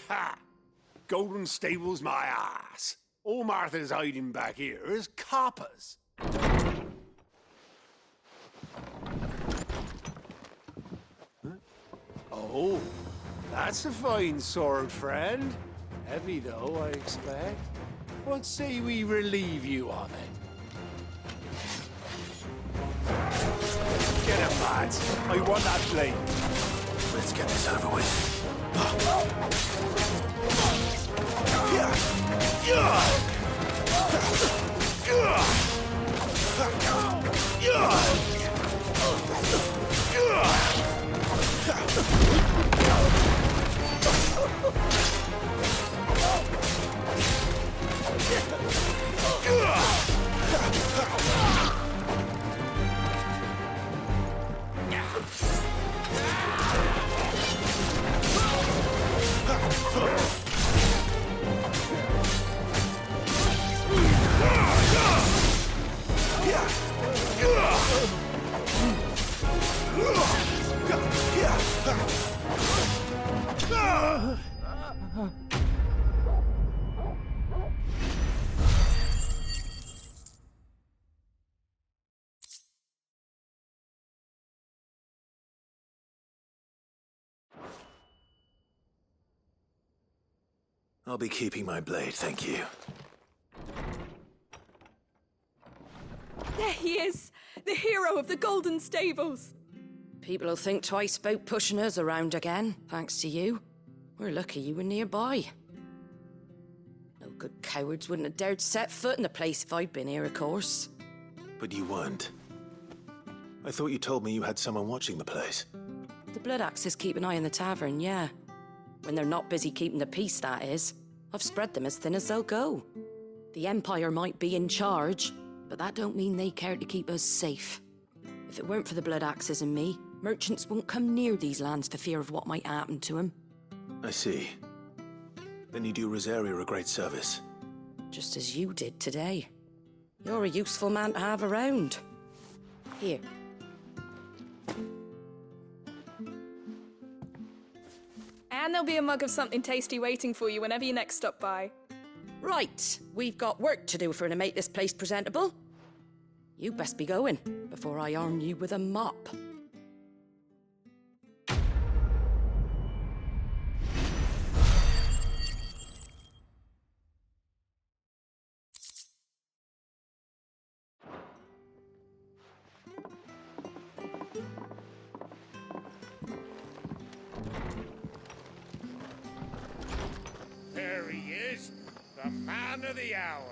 Ha! Golden Stable's my ass. All Martha's hiding back here is coppers. Oh, that's a fine sword, friend. Heavy, though, I expect. What say we relieve you of it? Get him, lads. I want that blade. Let's get this over with. I'll be keeping my blade, thank you. There he is! The hero of the Golden Stables! People will think twice about pushing us around again, thanks to you. We're lucky you were nearby. No good cowards wouldn't have dared set foot in the place if I'd been here, of course. But you weren't. I thought you told me you had someone watching the place. The Blood Axes keep an eye on the tavern, yeah. When they're not busy keeping the peace, that is. I've spread them as thin as they'll go. The Empire might be in charge, but that don't mean they care to keep us safe. If it weren't for the Blood Axes and me, merchants won't come near these lands for fear of what might happen to them. I see. Then you do Rosaria a great service. Just as you did today. You're a useful man to have around. Here. And there'll be a mug of something tasty waiting for you whenever you next stop by. Right, we've got work to do for to make this place presentable. You best be going, before I arm you with a mop. There he is, the man of the hour.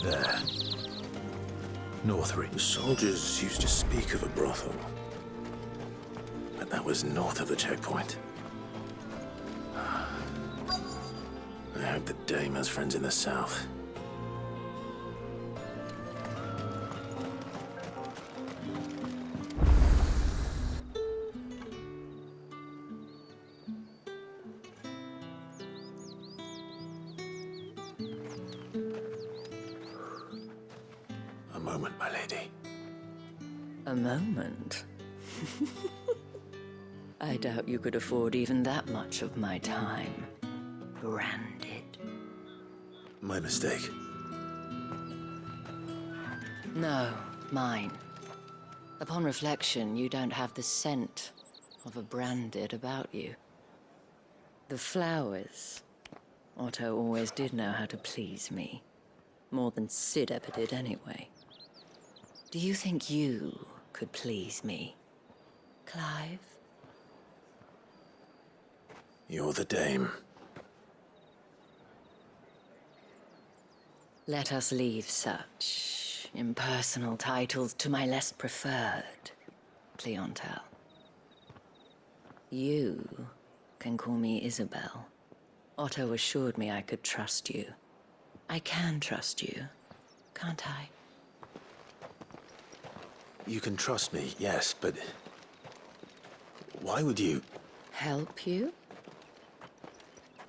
There. Northridge. The soldiers used to speak of a brothel. But that was north of the checkpoint. I hope the dame has friends in the south. A moment, my lady. A moment? I doubt you could afford even that much of my time. Branded. My mistake. No, mine. Upon reflection, you don't have the scent of a branded about you. The flowers. Otto always did know how to please me. More than Sid ever did anyway. Do you think you could please me, Clive? You're the dame. Let us leave such impersonal titles to my less preferred clientele. You can call me Isabelle. Otto assured me I could trust you. I can trust you, can't I? You can trust me, yes, but why would you? Help you?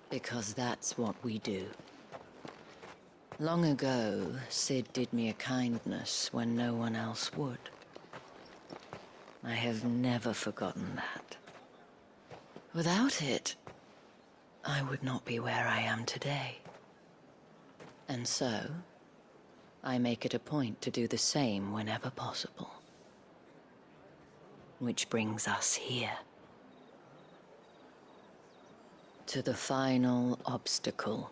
Because that's what we do. Long ago, Sid did me a kindness when no one else would. I have never forgotten that. Without it, I would not be where I am today. And so, I make it a point to do the same whenever possible. Which brings us here. To the final obstacle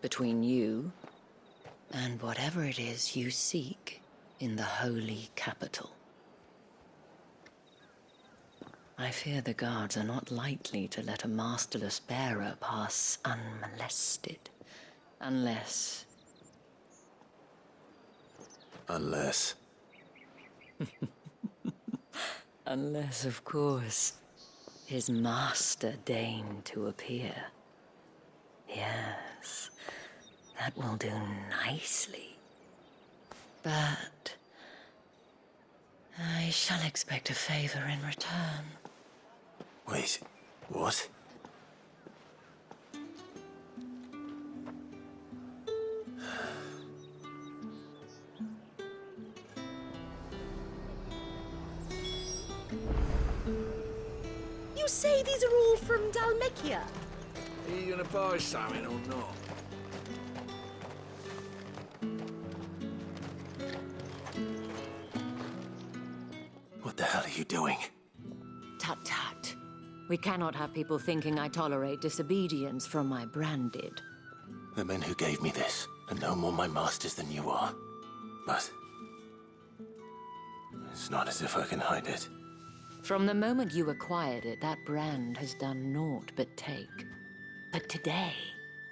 between you and whatever it is you seek in the holy capital. I fear the guards are not likely to let a masterless bearer pass unmolested. Unless... Unless... Unless, of course, his master deigned to appear. Yes, that will do nicely. But I shall expect a favor in return. Wait, what? You say these are all from Dalmekia? Are you gonna buy something or not? What the hell are you doing? Tut tut. We cannot have people thinking I tolerate disobedience from my branded. The men who gave me this are no more my masters than you are. But it's not as if I can hide it. From the moment you acquired it, that brand has done naught but take. But today,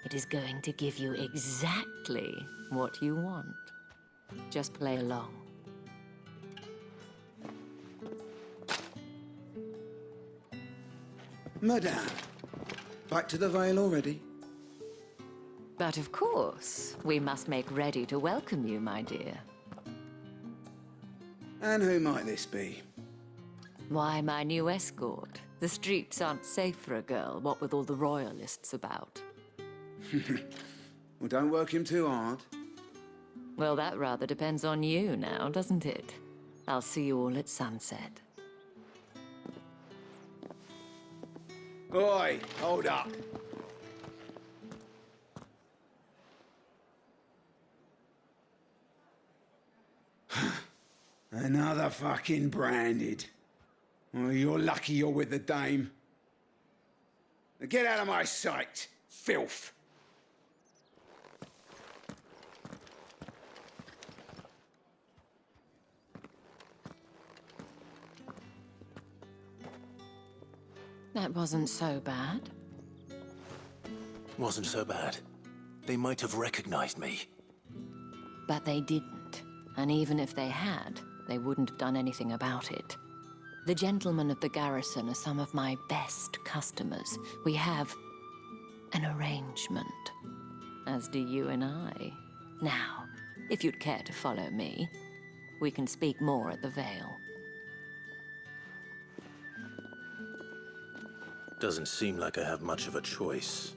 it is going to give you exactly what you want. Just play along. Madame, back to the Vale already? But of course, we must make ready to welcome you, my dear. And who might this be? Why, my new escort. The streets aren't safe for a girl, what with all the royalists about. Well, don't work him too hard. Well, that rather depends on you now, doesn't it? I'll see you all at sunset. Oi, hold up. Another fucking branded. Well, you're lucky you're with the dame. Now get out of my sight, filth. That wasn't so bad. Wasn't so bad. They might have recognized me. But they didn't. And even if they had, they wouldn't have done anything about it. The gentlemen of the garrison are some of my best customers. We have an arrangement, as do you and I. Now, if you'd care to follow me, we can speak more at the Vale. Doesn't seem like I have much of a choice.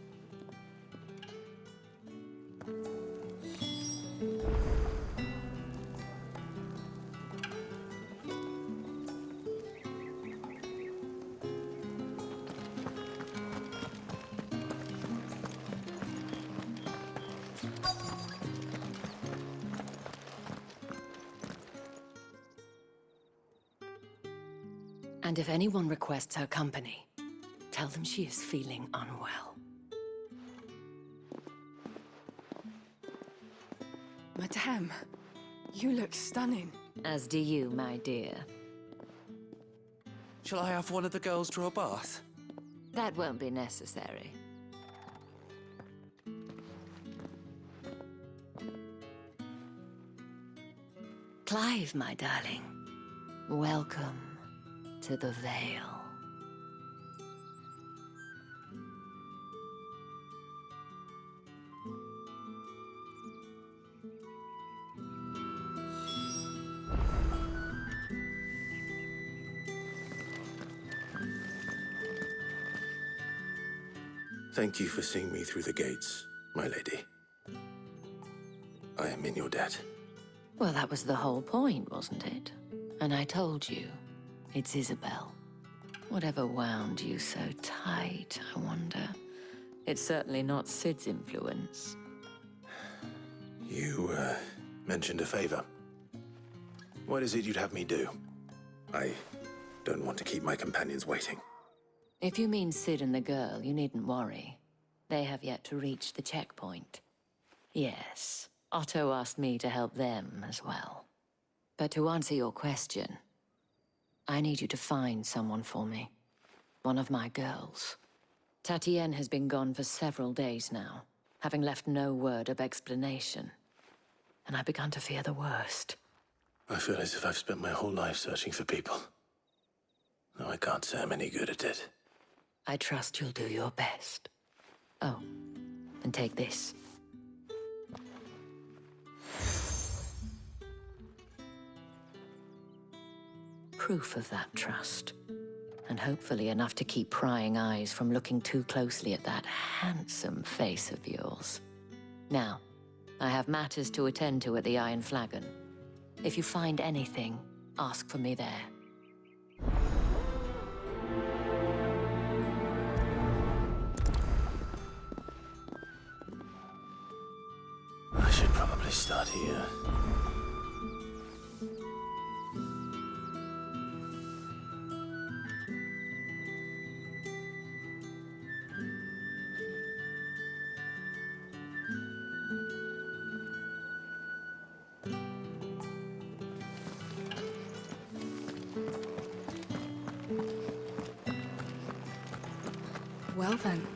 And if anyone requests her company, tell them she is feeling unwell. Madame, you look stunning. As do you, my dear. Shall I have one of the girls draw a bath? That won't be necessary. Clive, my darling, welcome to the Vale. Thank you for seeing me through the gates, my lady. I am in your debt. Well, that was the whole point, wasn't it? And I told you, it's Isabelle. Whatever wound you so tight, I wonder. It's certainly not Sid's influence. You, mentioned a favor. What is it you'd have me do? I don't want to keep my companions waiting. If you mean Sid and the girl, you needn't worry. They have yet to reach the checkpoint. Yes, Otto asked me to help them as well. But to answer your question, I need you to find someone for me. One of my girls. Tatienne has been gone for several days now, having left no word of explanation. And I've begun to fear the worst. I feel as if I've spent my whole life searching for people. No, I can't say I'm any good at it. I trust you'll do your best. Oh, and take this. Proof of that trust. And hopefully enough to keep prying eyes from looking too closely at that handsome face of yours. Now, I have matters to attend to at the Iron Flagon. If you find anything, ask for me there. I should probably start here. Well then.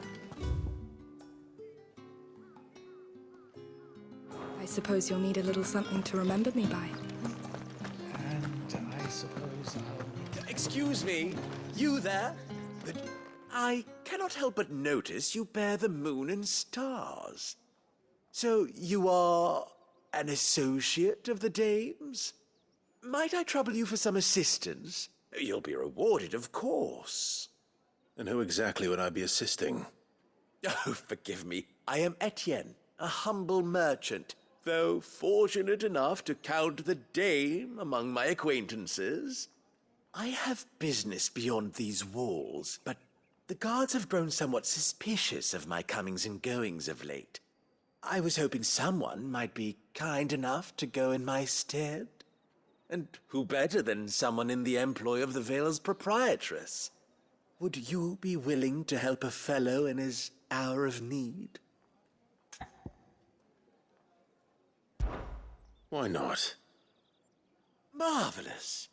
I suppose you'll need a little something to remember me by. And I suppose I'll... Excuse me, you there? I cannot help but notice you bear the moon and stars. So you are an associate of the dame's? Might I trouble you for some assistance? You'll be rewarded, of course. And who exactly would I be assisting? Oh, forgive me. I am Etienne, a humble merchant, though fortunate enough to count the dame among my acquaintances. I have business beyond these walls, but The guards have grown somewhat suspicious of my comings and goings of late. I was hoping someone might be kind enough to go in my stead. And who better than someone in the employ of the Vale's proprietress? Would you be willing to help a fellow in his hour of need? Why not? Marvelous.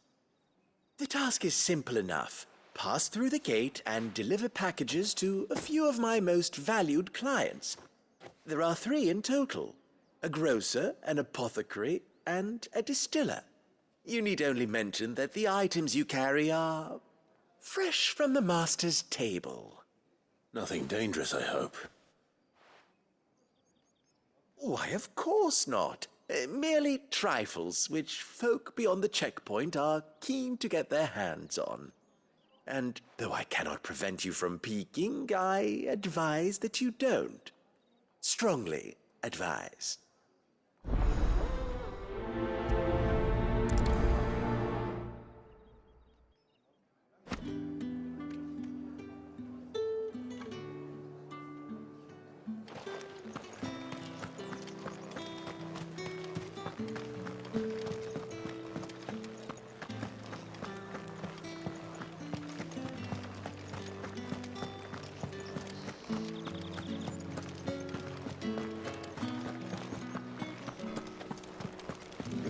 The task is simple enough. Pass through the gate and deliver packages to a few of my most valued clients. There are 3 in total: a grocer, an apothecary, and a distiller. You need only mention that the items you carry are fresh from the master's table. Nothing dangerous, I hope. Why, of course not. Merely trifles which folk beyond the checkpoint are keen to get their hands on. And though I cannot prevent you from peeking, I advise that you don't. Strongly advise.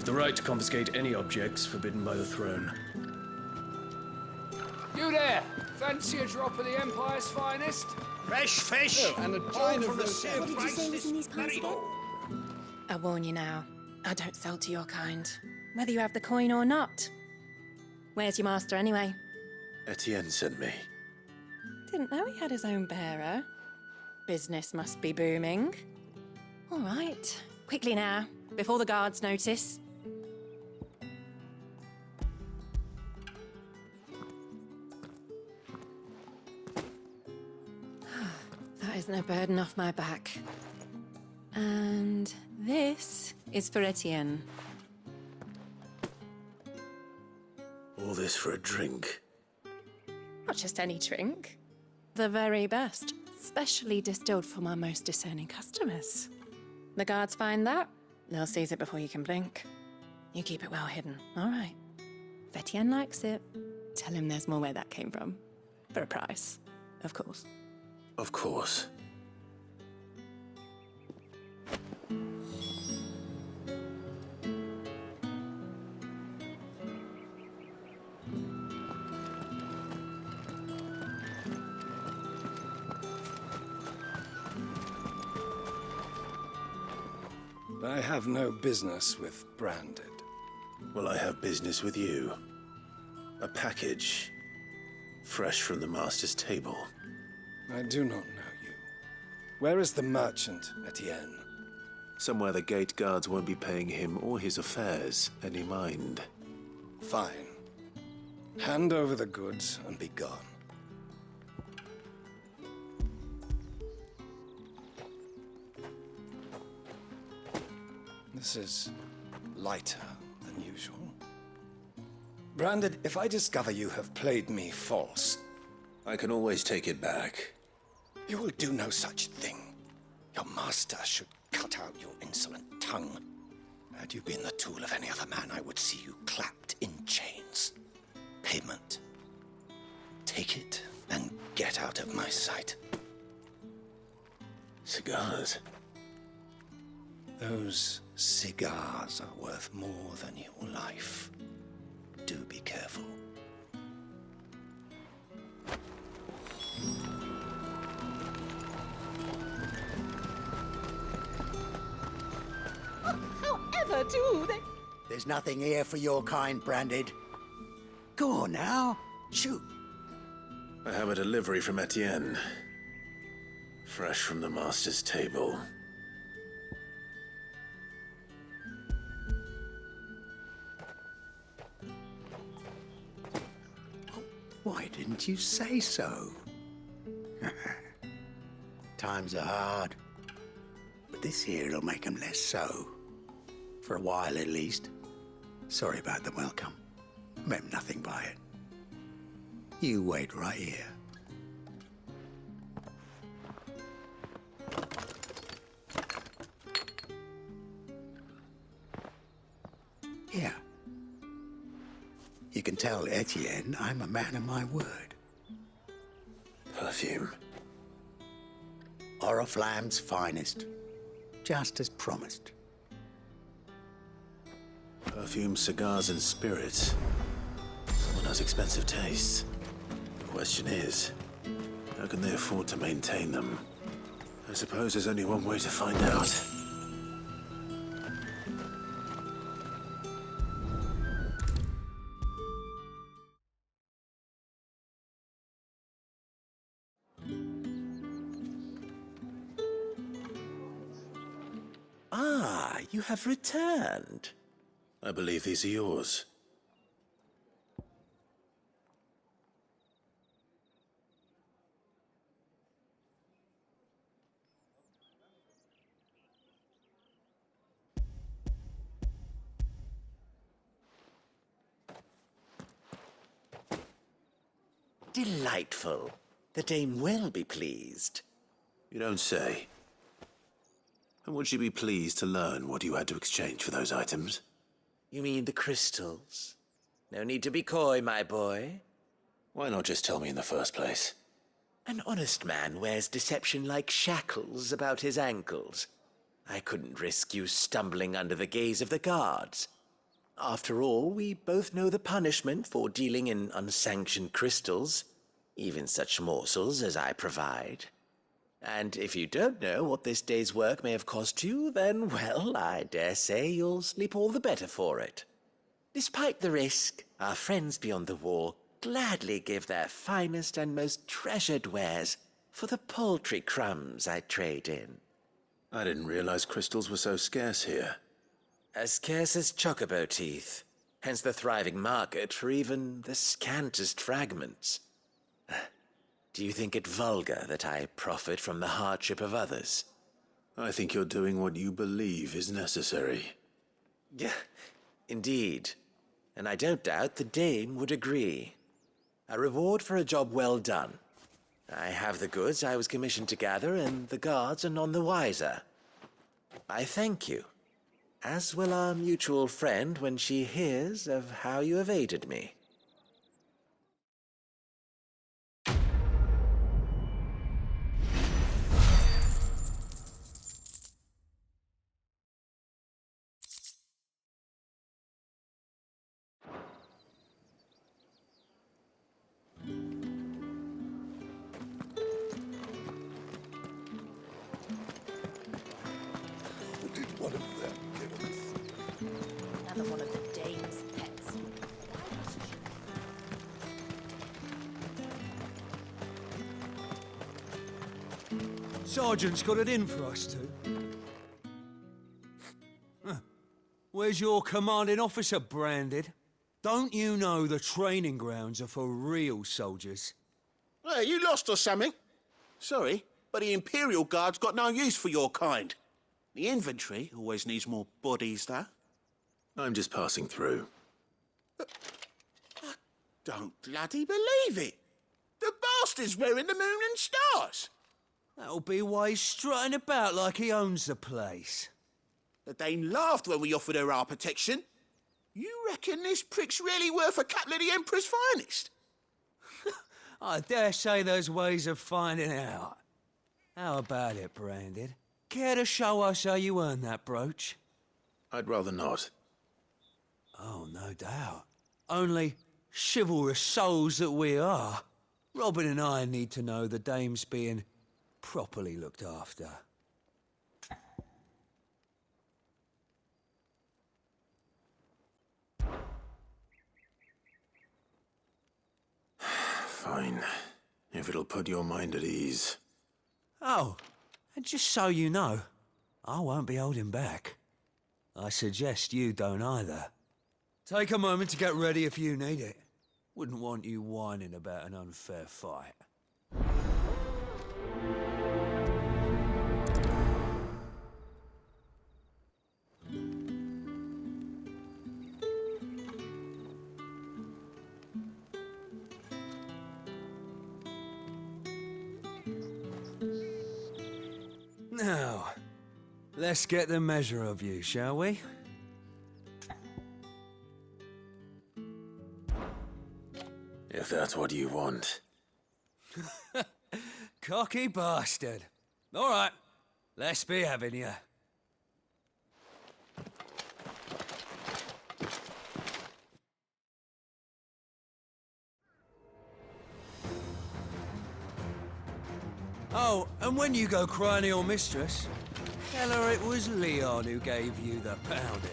The right to confiscate any objects forbidden by the throne. You there! Fancy a drop of the Empire's finest? Fresh fish! Oh, and a all pint from of the roast same What did you place say was in these this pies very again? I warn you now, I don't sell to your kind, whether you have the coin or not. Where's your master anyway? Etienne sent me. Didn't know he had his own bearer. Business must be booming. All right, quickly now, before the guards notice. That is no burden off my back. And this is for Etienne. All this for a drink. Not just any drink. The very best, specially distilled for my most discerning customers. The guards find that, they'll seize it before you can blink. You keep it well hidden, all right? If Etienne likes it, tell him there's more where that came from. For a price, of course. Of course. I have no business with Branded. Well, I have business with you. A package, fresh from the master's table. I do not know you. Where is the merchant, Etienne? Somewhere the gate guards won't be paying him or his affairs any mind. Fine. Hand over the goods and be gone. This is lighter than usual. Branded, if I discover you have played me false... I can always take it back. You will do no such thing. Your master should cut out your insolent tongue. Had you been the tool of any other man, I would see you clapped in chains. Payment. Take it and get out of my sight. Cigars. Those cigars are worth more than your life. Do be careful. However do they... There's nothing here for your kind, Branded. Go on now. Shoot. I have a delivery from Etienne. Fresh from the master's table. Why didn't you say so? Times are hard. But this here'll make 'em less so. For a while, at least. Sorry about the welcome. Meant nothing by it. You wait right here. can tell Etienne I'm a man of my word. Perfume. Oriflamme's finest. Just as promised. Perfume, cigars, and spirits. Someone has expensive tastes. The question is, how can they afford to maintain them? I suppose there's only one way to find out. Ah, you have returned. I believe these are yours. Delightful. The dame will be pleased. You don't say. And would she be pleased to learn what you had to exchange for those items? You mean the crystals? No need to be coy, my boy. Why not just tell me in the first place? An honest man wears deception like shackles about his ankles. I couldn't risk you stumbling under the gaze of the guards. After all, we both know the punishment for dealing in unsanctioned crystals, even such morsels as I provide. And if you don't know what this day's work may have cost you, then, well, I dare say you'll sleep all the better for it. Despite the risk, our friends beyond the wall gladly give their finest and most treasured wares for the paltry crumbs I trade in. I didn't realize crystals were so scarce here. As scarce as chocobo teeth, hence the thriving market for even the scantest fragments. Do you think it vulgar that I profit from the hardship of others? I think you're doing what you believe is necessary. Yeah, indeed. And I don't doubt the dame would agree. A reward for a job well done. I have the goods I was commissioned to gather, and the guards are none the wiser. I thank you, as will our mutual friend when she hears of how you have aided me. Another one of the dame's pets. Sergeant's got it in for us two. Where's your commanding officer, Branded? Don't you know the training grounds are for real soldiers? Hey, you lost or something? Sorry, but the Imperial Guard's got no use for your kind. The infantry always needs more bodies, though. I'm just passing through. I don't bloody believe it. The bastard's wearing the moon and stars. That'll be why he's strutting about like he owns the place. The Dane laughed when we offered her our protection. You reckon this prick's really worth a couple of the Emperor's finest? I dare say there's ways of finding out. How about it, Branded? Care to show us how you earned that brooch? I'd rather not. Oh, no doubt. Only chivalrous souls that we are, Robin and I need to know the dame's being properly looked after. Fine. If it'll put your mind at ease. Oh, and just so you know, I won't be holding back. I suggest you don't either. Take a moment to get ready if you need it. Wouldn't want you whining about an unfair fight. Now, let's get the measure of you, shall we? what you want. Cocky bastard. All right, let's be having you. Oh, and when you go crying to your mistress, tell her it was Leon who gave you the pounding.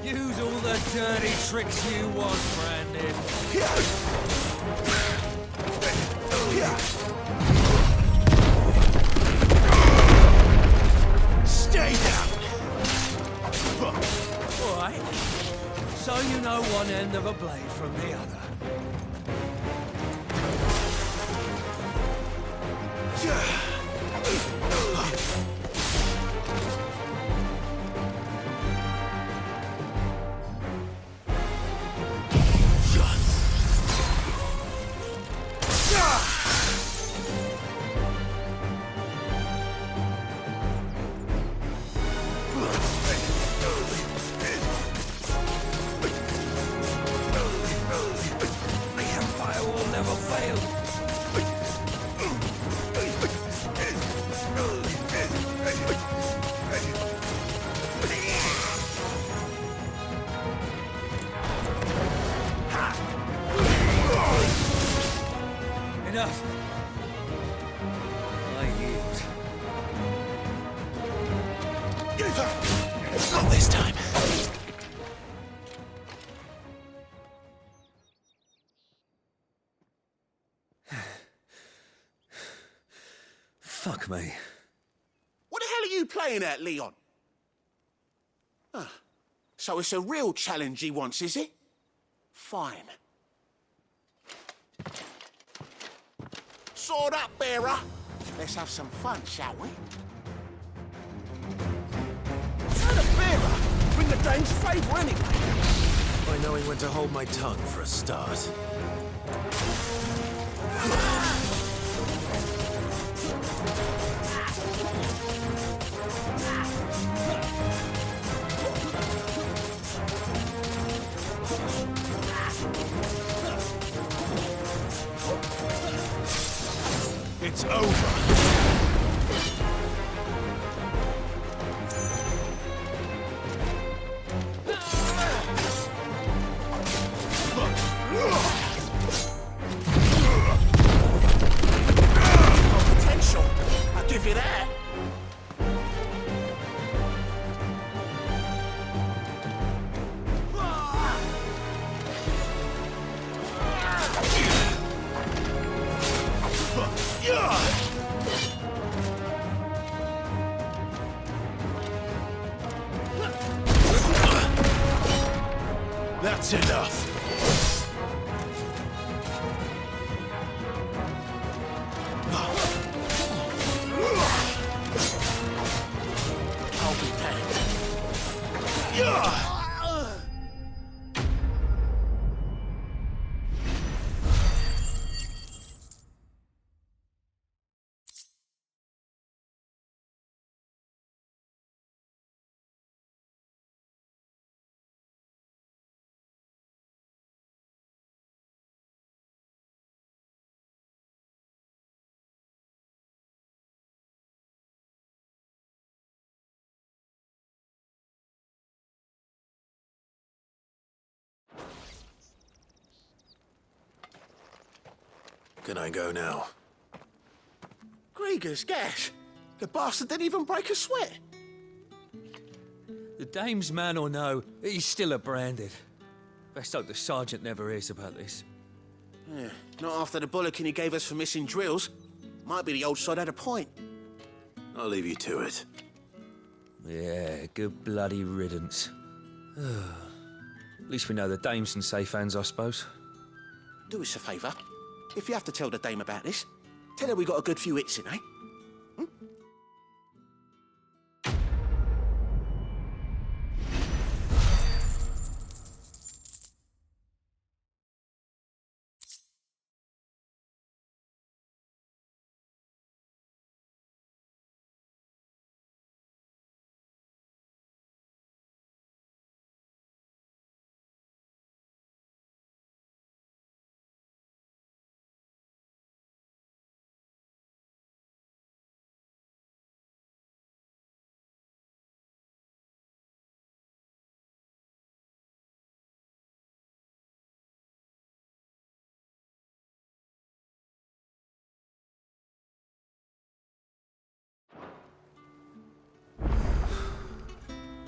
Use all the dirty tricks you want, Brandon. Stay down! All right. So you know one end of a blade from the other. Enough. I yield. Not this time. Fuck me. What the hell are you playing at, Leon? Ah, so it's a real challenge he wants, is it? Fine. Sword up, bearer. Let's have some fun, shall we? Turn a bearer. Win the dame's favour anyway. By knowing when to hold my tongue for a start. It's over. Potential. I'll give you that. That's enough. I'll be damned. Can I go now? Grieger's gas. The bastard didn't even break a sweat. The dame's man or no, he's still a branded. Best hope the sergeant never hears about this. Yeah, not after the bullocking he gave us for missing drills. Might be the old sod had a point. I'll leave you to it. Yeah, good bloody riddance. At least we know the dame's in safe hands, I suppose. Do us a favour. If you have to tell the dame about this, tell her we got a good few hits in, eh?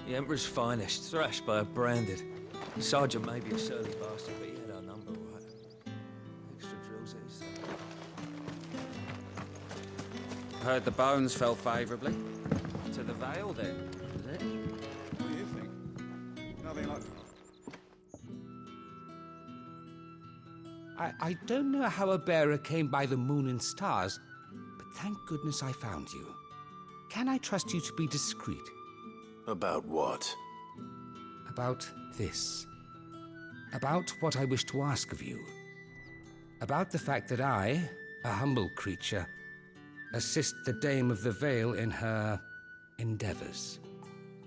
The Emperor's finest, thrashed by a branded. Sergeant may be a surly bastard, but he had our number, right? Extra drills it is. Heard the bones fell favourably. To the Vale, then, is it? What do you think? Nothing like... I don't know how a bearer came by the moon and stars, but thank goodness I found you. Can I trust you to be discreet? About what? About this. About what I wish to ask of you. About the fact that I, a humble creature, assist the Dame of the Vale in her endeavors.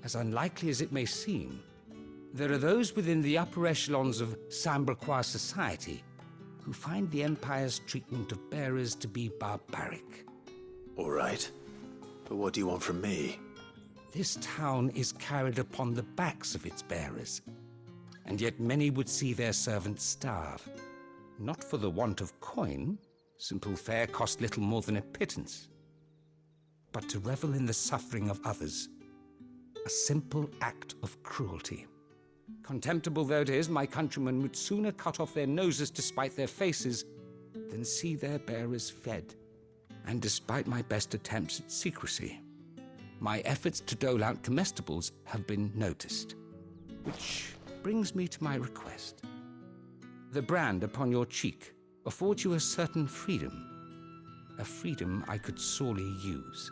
As unlikely as it may seem, there are those within the upper echelons of Samberquois society who find the Empire's treatment of bearers to be barbaric. All right. But what do you want from me? This town is carried upon the backs of its bearers, and yet many would see their servants starve. Not for the want of coin, simple fare cost little more than a pittance, but to revel in the suffering of others, a simple act of cruelty. Contemptible though it is, my countrymen would sooner cut off their noses to spite their faces than see their bearers fed. And despite my best attempts at secrecy, my efforts to dole out comestibles have been noticed. Which brings me to my request. The brand upon your cheek affords you a certain freedom. A freedom I could sorely use.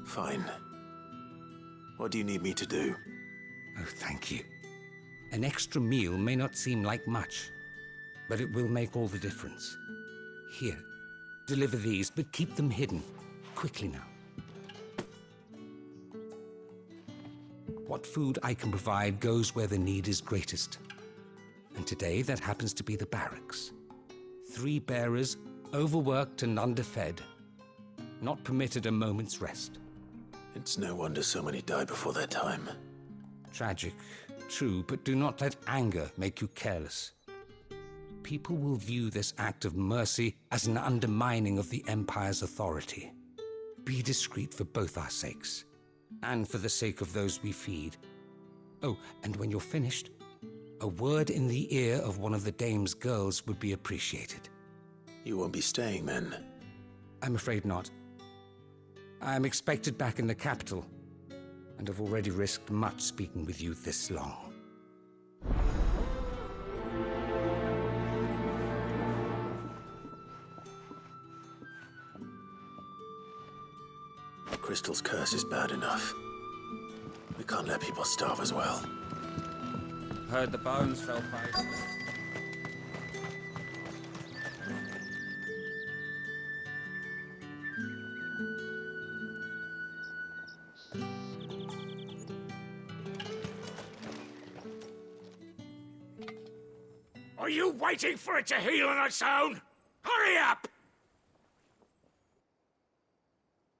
Fine. What do you need me to do? Oh, thank you. An extra meal may not seem like much, but it will make all the difference. Here, deliver these, but keep them hidden. Quickly now. What food I can provide goes where the need is greatest. And today, that happens to be the barracks. 3 bearers, overworked and underfed, not permitted a moment's rest. It's no wonder so many die before their time. Tragic, true, but do not let anger make you careless. People will view this act of mercy as an undermining of the Empire's authority. Be discreet for both our sakes, and for the sake of those we feed. Oh, and when you're finished, a word in the ear of one of the Dame's girls would be appreciated. You won't be staying then? I'm afraid not. I am expected back in the capital, and have already risked much speaking with you this long. Crystal's curse is bad enough. We can't let people starve as well. Heard the bones fell favourably. Are you waiting for it to heal on its own? Hurry up!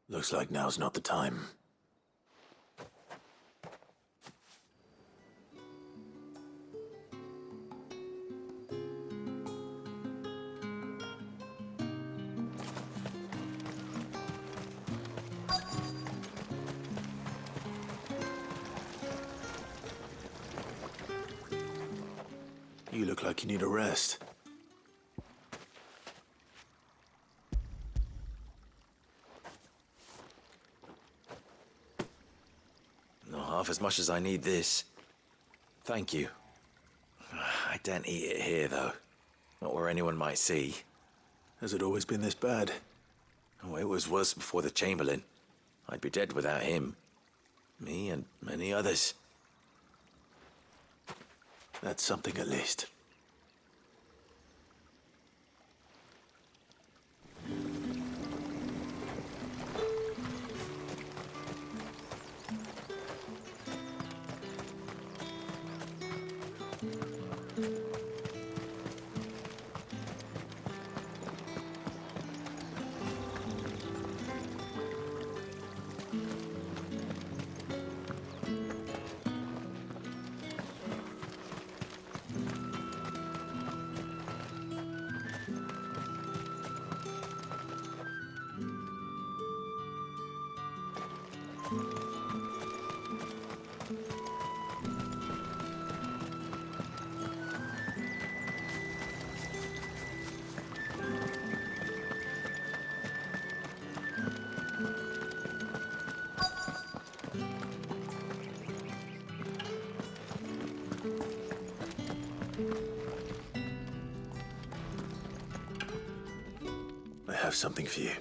Looks like now's not the time. You look like you need a rest. Not half as much as I need this. Thank you. I daren't eat it here, though. Not where anyone might see. Has it always been this bad? Oh, it was worse before the Chamberlain. I'd be dead without him. Me and many others. That's something at least. have something for you.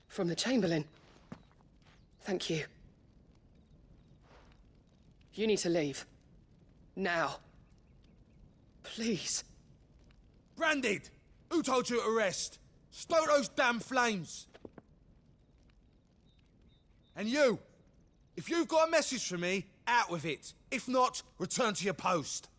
From the Chamberlain. Thank you. You need to leave. Now. Please. Branded! Who told you to rest? Stoke those damn flames! And you! If you've got a message for me, out with it. If not, return to your post.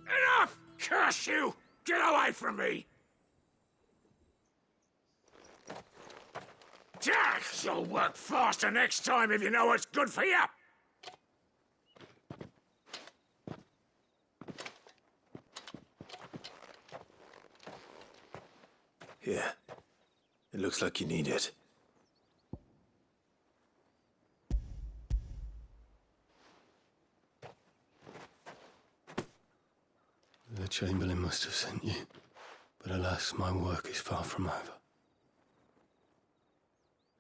Enough! Curse you! Get away from me! You'll work faster next time if you know what's good for you! Here. It looks like you need it. The Chamberlain must have sent you, but alas, my work is far from over.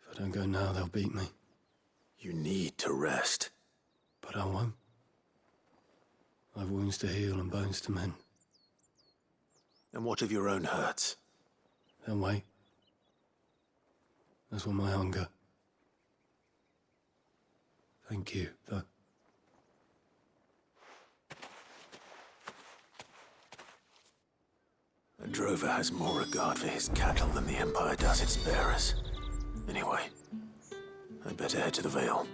If I don't go now, they'll beat me. You need to rest. But I won't. I've wounds to heal and bones to mend. And what of your own hurts? They'll wait. As will my hunger. Thank you, though. A drover has more regard for his cattle than the Empire does its bearers. Anyway, I'd better head to the Vale.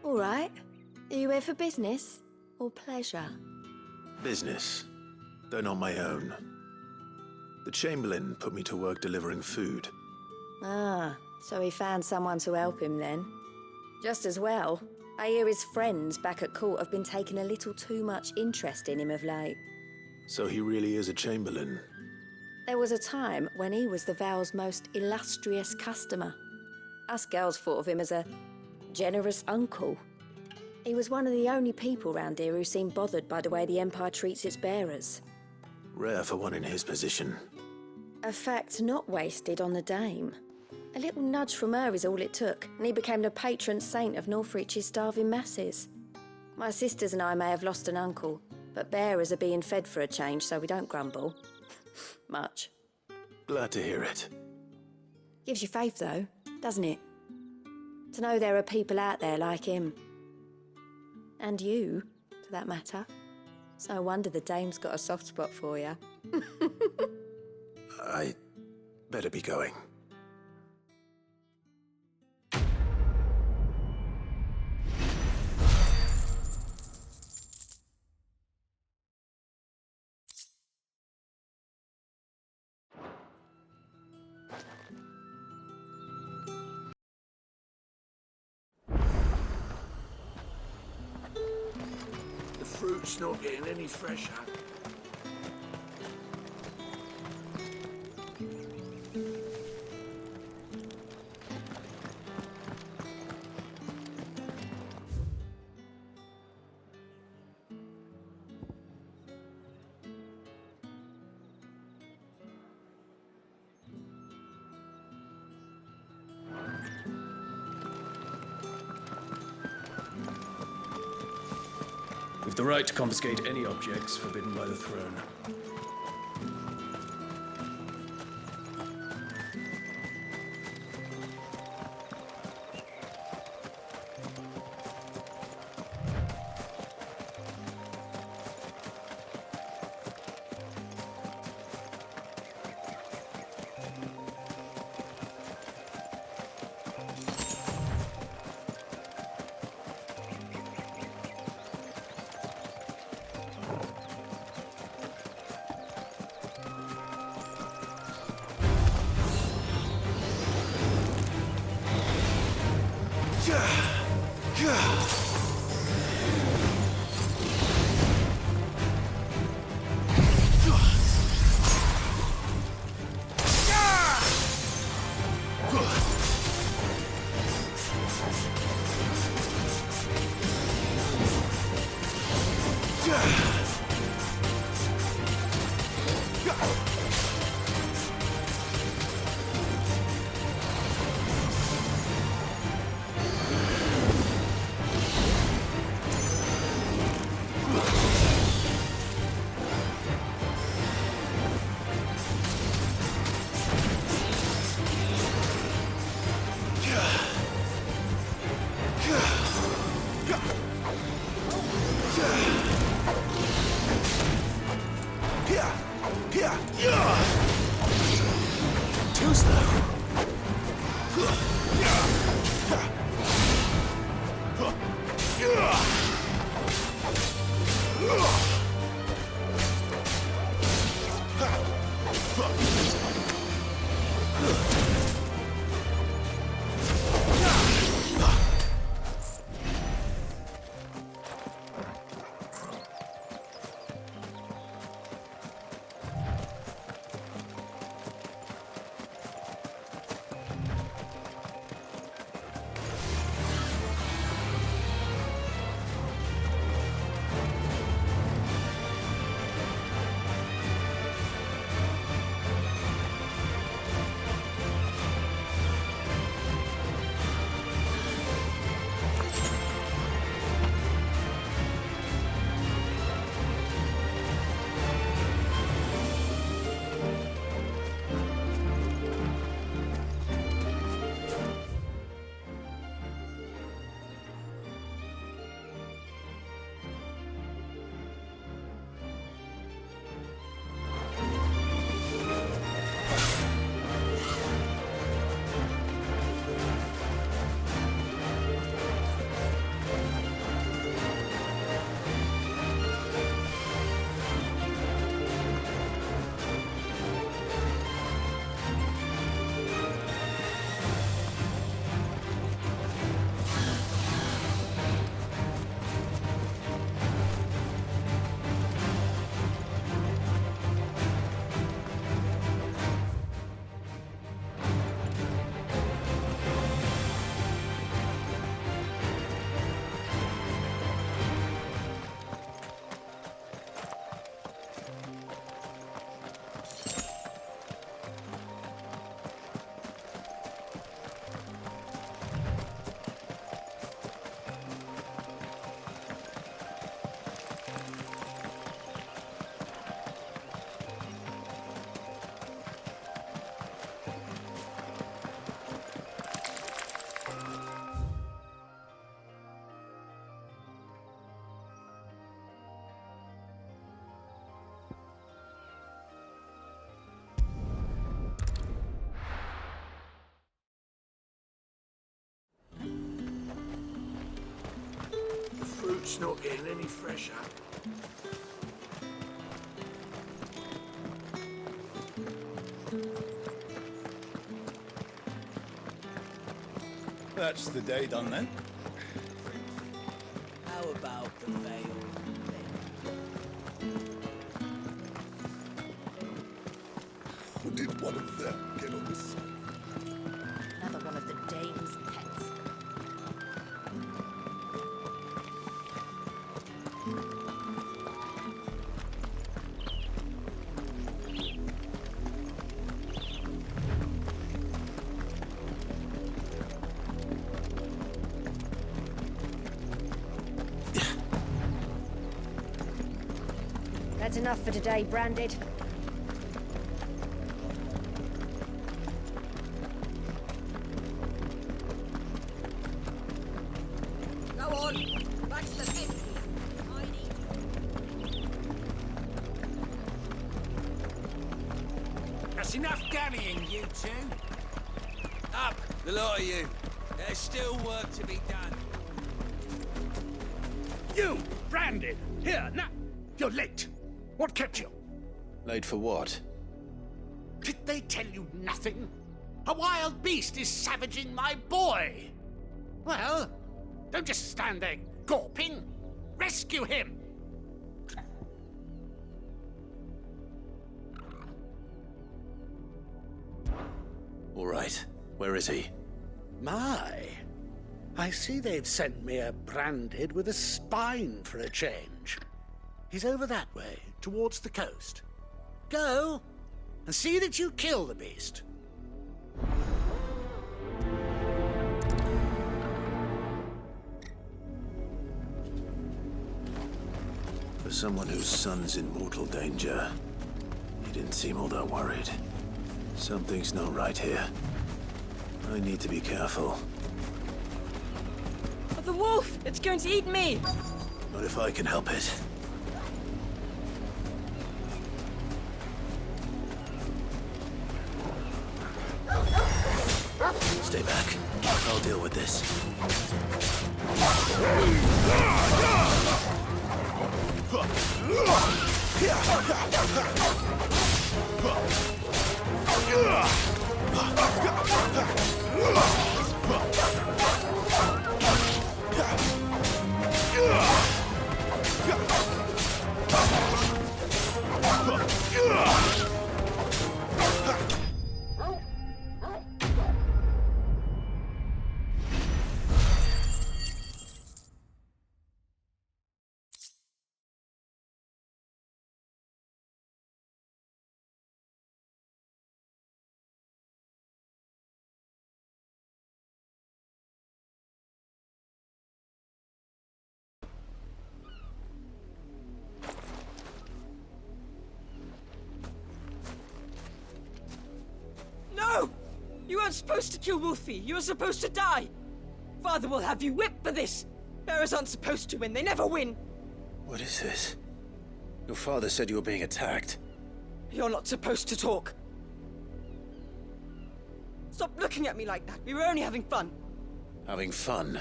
All right. Are you here for business or pleasure? Business, though not my own. The Chamberlain put me to work delivering food. Ah, so he found someone to help him then. Just as well. I hear his friends back at court have been taking a little too much interest in him of late. So he really is a Chamberlain. There was a time when he was the Vale's most illustrious customer. Us girls thought of him as a generous uncle. He was one of the only people round here who seemed bothered by the way the Empire treats its bearers. Rare for one in his position. A fact not wasted on the dame. A little nudge from her is all it took, and he became the patron saint of Northreach's starving masses. My sisters and I may have lost an uncle, but bearers are being fed for a change, so we don't grumble. Much. Glad to hear it. Gives you faith, though, doesn't it? To know there are people out there like him. And you, for that matter. It's no wonder the dame's got a soft spot for you. I better be going. The fruit's not getting any fresher. We've the right to confiscate any objects forbidden by the throne. Too slow. Fruit's not getting any fresher. That's the day done then. How about the veil? How did one of them get on the side? Another one of the dame's pets. That's enough for today, Branded. Go on, back to the pit. That's enough dallying, you two. Up, the lot of you. There's still work to be done. You, Branded! Here, now! You're late. What kept you? Late for what? Did they tell you nothing? A wild beast is savaging my boy! Well, don't just stand there gawping. Rescue him! All right. Where is he? My, I see they've sent me a Branded with a spine for a change. is over that way, towards the coast. Go and see that you kill the beast. For someone whose son's in mortal danger, he didn't seem all that worried. Something's not right here. I need to be careful. The wolf! It's going to eat me! Not if I can help it. Stay back. I'll deal with this. No! You weren't supposed to kill Wolfie. You were supposed to die. Father will have you whipped for this. Bearers aren't supposed to win. They never win. What is this? Your father said you were being attacked. You're not supposed to talk. Stop looking at me like that. We were only having fun. Having fun?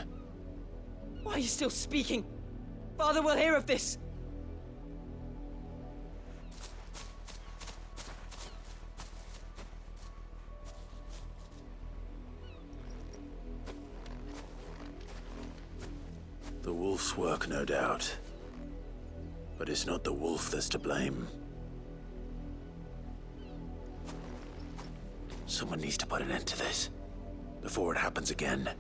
Why are you still speaking? Father will hear of this. The wolf's work, no doubt. But it's not the wolf that's to blame. Someone needs to put an end to this, before it happens again.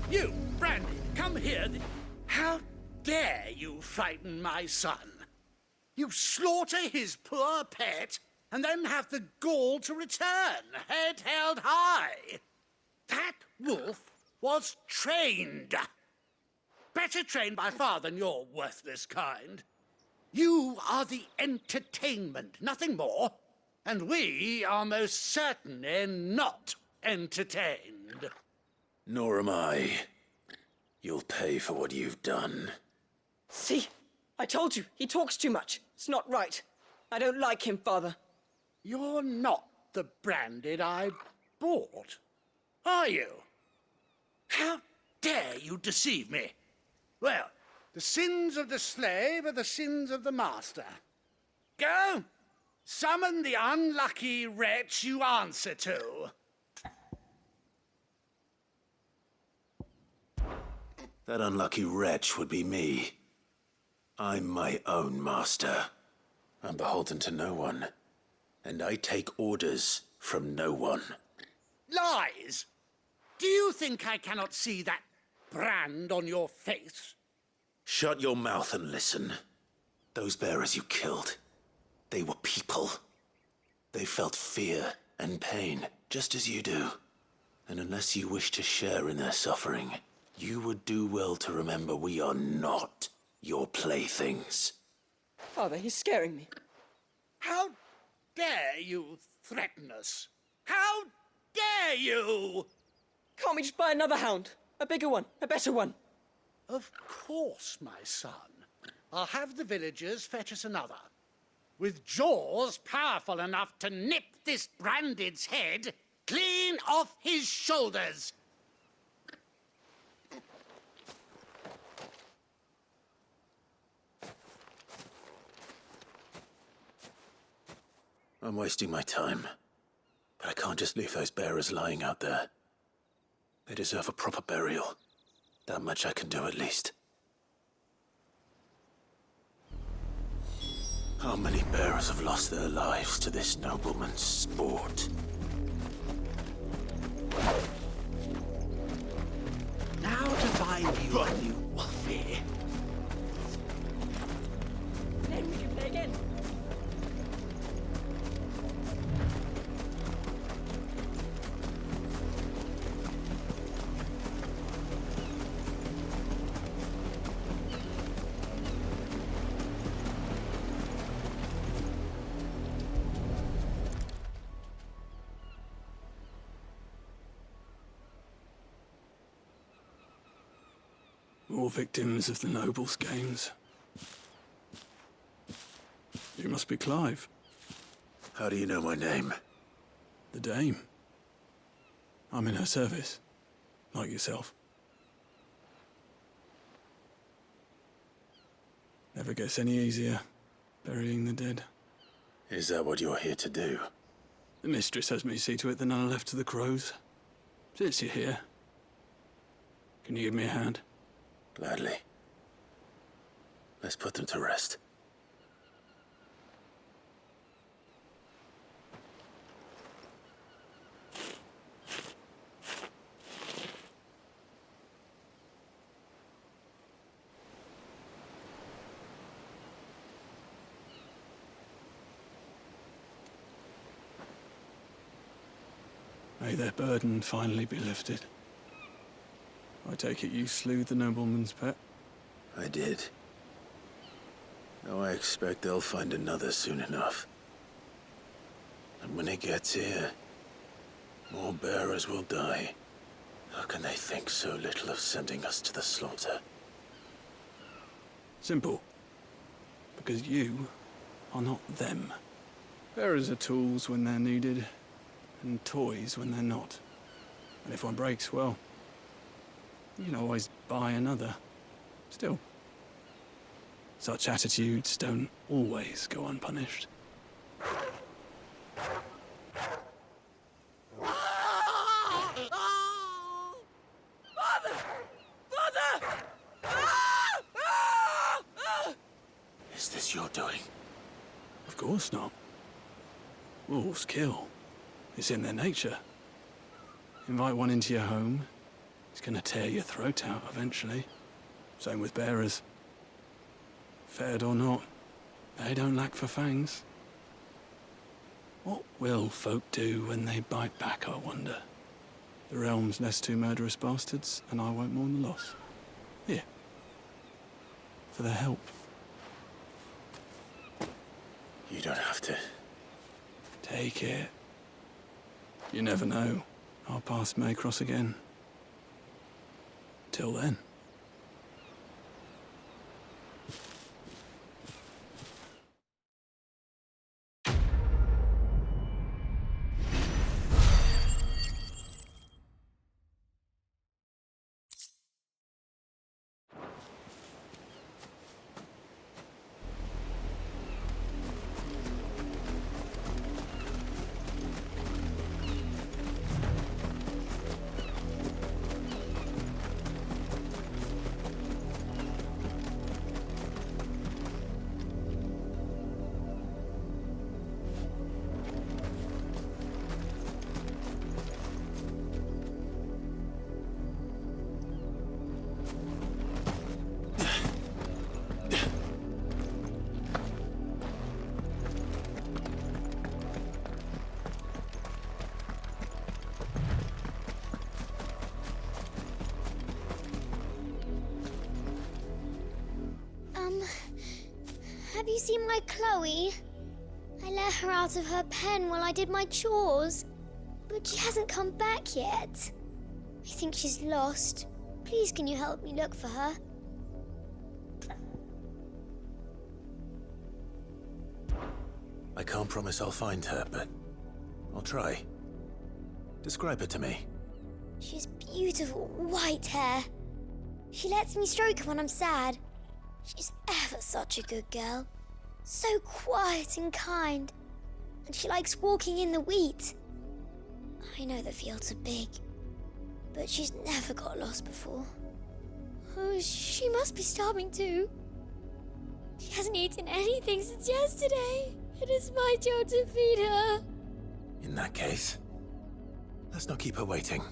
You, Brandy, come here. How dare you frighten my son? You slaughter his poor pet and then have the gall to return, head held high. That wolf was trained. Better trained by far than your worthless kind. You are the entertainment, nothing more. And we are most certainly not entertained. Nor am I. You'll pay for what you've done. See? I told you. He talks too much. It's not right. I don't like him, Father. You're not the Branded I bought, are you? How dare you deceive me? Well, the sins of the slave are the sins of the master. Go, summon the unlucky wretch you answer to. That unlucky wretch would be me. I'm my own master. I'm beholden to no one. And I take orders from no one. Lies! Do you think I cannot see that brand on your face? Shut your mouth and listen. Those bearers you killed, they were people. They felt fear and pain, just as you do. And unless you wish to share in their suffering, you would do well to remember we are not your playthings. Father, he's scaring me. How dare you threaten us? How dare you? Can't we just buy another hound? A bigger one, a better one. Of course, my son. I'll have the villagers fetch us another. With jaws powerful enough to nip this Branded's head clean off his shoulders. I'm wasting my time. But I can't just leave those bearers lying out there. They deserve a proper burial. That much I can do at least. How many bearers have lost their lives to this nobleman's sport? Now to find you a new Wolfie. Then we can play again. More victims of the nobles' games. You must be Clive. How do you know my name? The Dame. I'm in her service, like yourself. Never gets any easier, burying the dead. Is that what you're here to do? The mistress has me see to it that none are left to the crows. Since you're here, can you give me a hand? Gladly. Let's put them to rest. May their burden finally be lifted. I take it you slew the nobleman's pet? I did. Now I expect they'll find another soon enough. And when it gets here, more bearers will die. How can they think so little of sending us to the slaughter? Simple. Because you are not them. Bearers are tools when they're needed, and toys when they're not. And if one breaks, well, you can always buy another. Still, such attitudes don't always go unpunished. Is this your doing? Of course not. Wolves kill. It's in their nature. Invite one into your home, it's gonna tear your throat out eventually. Same with bearers. Fed or not, they don't lack for fangs. What will folk do when they bite back, I wonder? The realm's less two murderous bastards, and I won't mourn the loss. Here. For their help. You don't have to. Take it. You never know. Our paths may cross again. Till then. Have you seen my Chloe? I let her out of her pen while I did my chores, but she hasn't come back yet. I think she's lost. Please, can you help me look for her? I can't promise I'll find her, but I'll try. Describe her to me. She has beautiful white hair. She lets me stroke her when I'm sad. She's ever such a good girl. So quiet and kind. and she likes walking in the wheat. I know the fields are big, but she's never got lost before. Oh, she must be starving too. She hasn't eaten anything since yesterday. It is my job to feed her. In that case, let's not keep her waiting.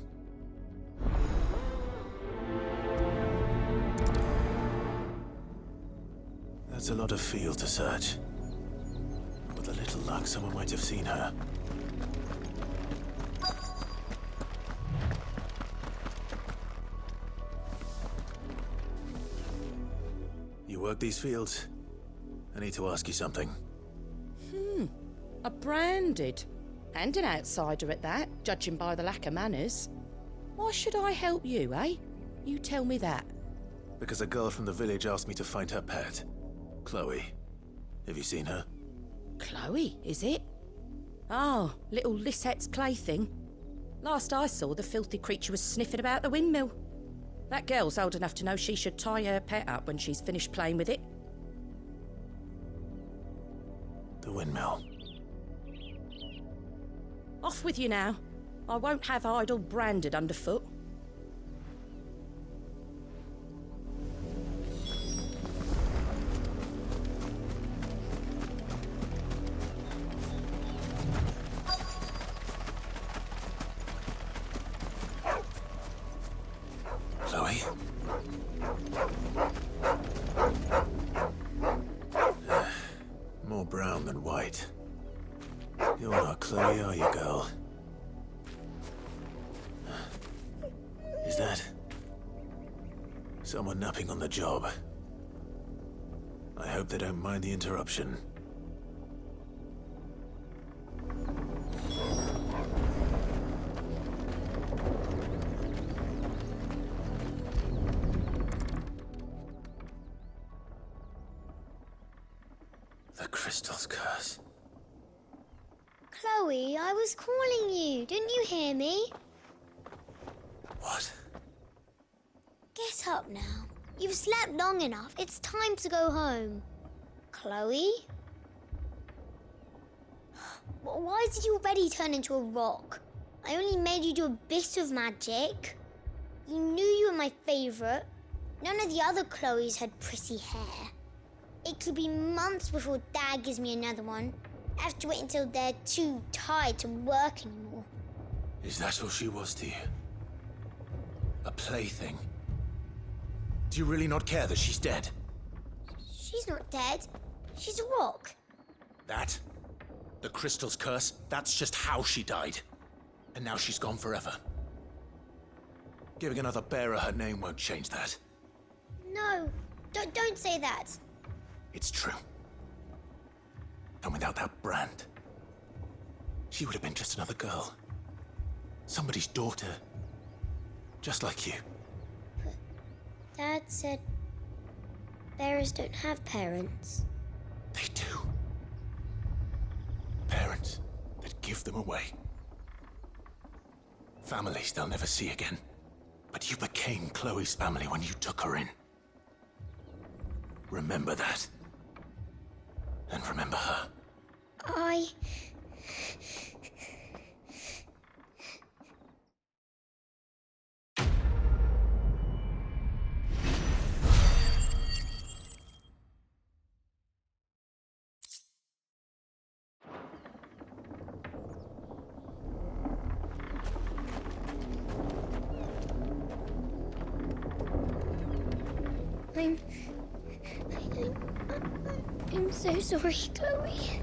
That's a lot of field to search. With a little luck, someone might have seen her. You work these fields? I need to ask you something. A branded. And an outsider at that, judging by the lack of manners. Why should I help you, eh? You tell me that. Because a girl from the village asked me to find her pet, Chloe. Have you seen her? Chloe, is it? Oh, little Lisette's plaything. Last I saw, the filthy creature was sniffing about the windmill. That girl's old enough to know she should tie her pet up when she's finished playing with it. The windmill. Off with you now. I won't have idle branded underfoot. Chloe? More brown than white. You're not Chloe, are you, girl? Is that someone napping on the job? I hope they don't mind the interruption. The crystal's curse. Chloe, I was calling you. Didn't you hear me? What? Get up now. You've slept long enough. It's time to go home. Chloe? Why did you already turn into a rock? I only made you do a bit of magic. You knew you were my favourite. None of the other Chloes had pretty hair. It could be months before Dad gives me another one. I have to wait until they're too tired to work anymore. Is that all she was to you? A plaything? Do you really not care that she's dead? She's not dead. She's a rock. That? The crystal's curse? That's just how she died. And now she's gone forever. Giving another bearer her name won't change that. No, don't say that. It's true. And without that brand, she would have been just another girl. Somebody's daughter. Just like you. But Dad said bearers don't have parents. They do. Parents that give them away. Families they'll never see again. But you became Chloe's family when you took her in. Remember that. And remember her. I'm so sorry, Chloe.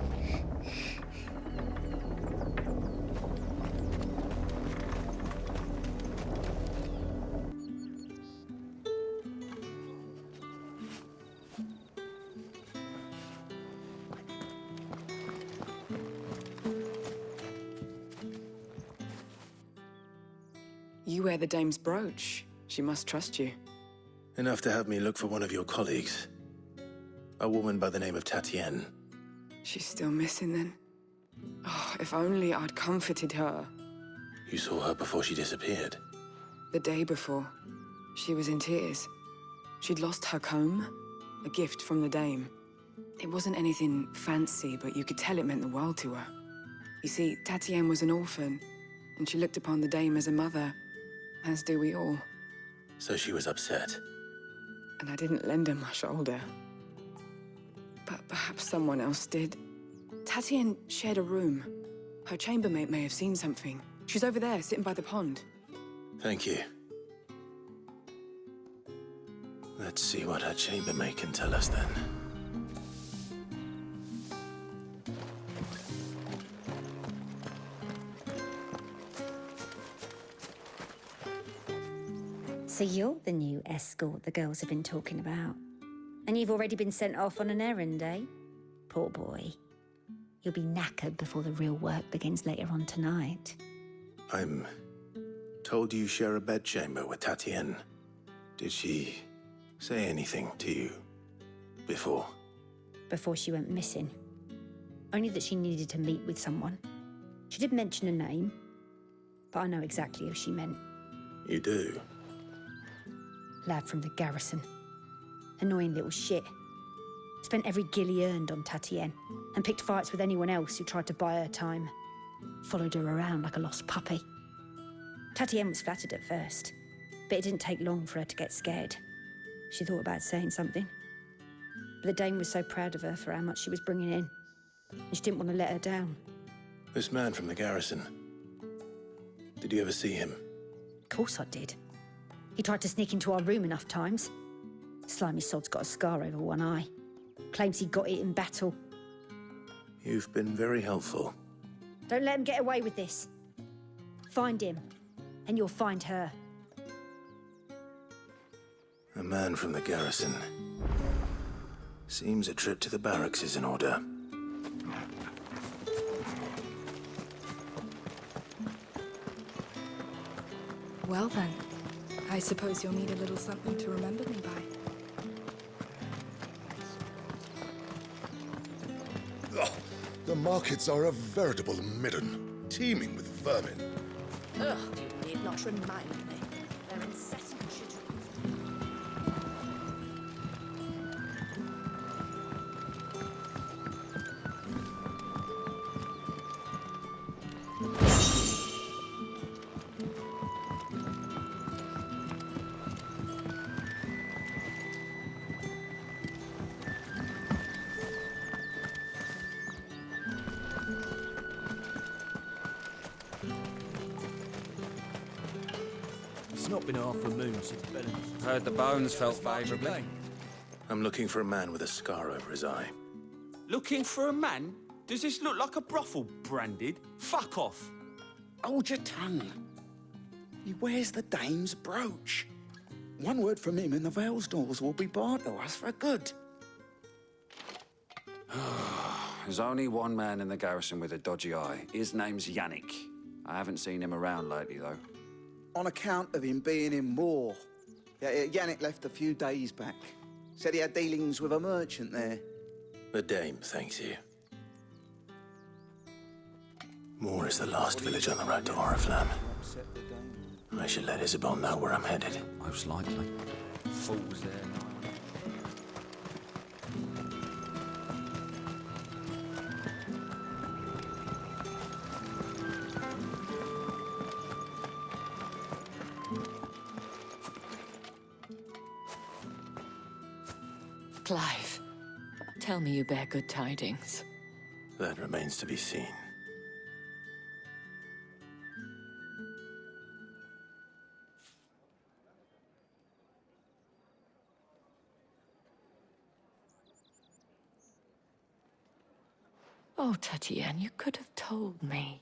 You wear the dame's brooch. She must trust you. Enough to have me look for one of your colleagues. A woman by the name of Tatienne. She's still missing then. Oh, if only I'd comforted her. You saw her before she disappeared. The day before. She was in tears. She'd lost her comb, a gift from the dame. It wasn't anything fancy, but you could tell it meant the world to her. You see, Tatienne was an orphan, and she looked upon the dame as a mother, as do we all. So she was upset. And I didn't lend her my shoulder. But perhaps someone else did. Tatienne shared a room. Her chambermaid may have seen something. She's over there, sitting by the pond. Thank you. Let's see what her chambermaid can tell us then. So you're the new escort the girls have been talking about. And you've already been sent off on an errand, eh? Poor boy. You'll be knackered before the real work begins later on tonight. I'm told you share a bedchamber with Tatienne. Did she say anything to you before? Before she went missing. Only that she needed to meet with someone. She did mention a name, but I know exactly who she meant. You do? Lad from the garrison. Annoying little shit. Spent every guil he earned on Tatienne, and picked fights with anyone else who tried to buy her time. Followed her around like a lost puppy. Tatienne was flattered at first, but it didn't take long for her to get scared. She thought about saying something. But the dame was so proud of her for how much she was bringing in, and she didn't want to let her down. This man from the garrison. Did you ever see him? Of course I did. He tried to sneak into our room enough times. Slimy sod's got a scar over one eye. Claims he got it in battle. You've been very helpful. Don't let him get away with this. Find him, and you'll find her. A man from the garrison. Seems a trip to the barracks is in order. Well then, I suppose you'll need a little something to remember me by. Oh, the markets are a veritable midden, teeming with vermin. Ugh, you need not remind me. They're incessant chittering. It's not been half a moon since Bellamy. Heard the bones felt favourably. I'm looking for a man with a scar over his eye. Looking for a man? Does this look like a brothel, Branded? Fuck off. Hold your tongue. He wears the dame's brooch. One word from him and the Vale's doors will be barred to us for good. There's only one man in the garrison with a dodgy eye. His name's Yannick. I haven't seen him around lately, though. On account of him being in Moor. Yeah, Yannick left a few days back. Said he had dealings with a merchant there. The dame thanks you. Moor is the last village on the road to Oriflamme. I should let Isabelle know where I'm headed. Most likely. Fools there. Clive, tell me you bear good tidings. That remains to be seen. Oh, Tatienne, you could have told me.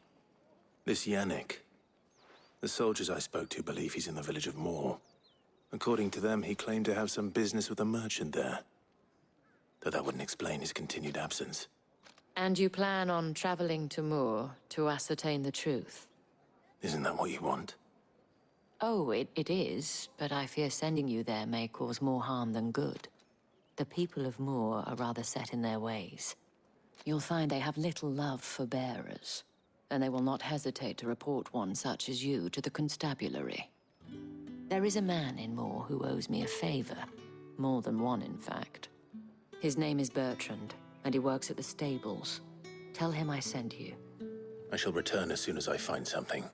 This Yannick. The soldiers I spoke to believe he's in the village of Moor. According to them, he claimed to have some business with a merchant there. Though that wouldn't explain his continued absence. And you plan on traveling to Moor to ascertain the truth? Isn't that what you want? Oh, it is, but I fear sending you there may cause more harm than good. The people of Moor are rather set in their ways. You'll find they have little love for bearers, and they will not hesitate to report one such as you to the constabulary. There is a man in Moor who owes me a favor. More than one, in fact. His name is Bertrand, and he works at the stables. Tell him I sent you. I shall return as soon as I find something.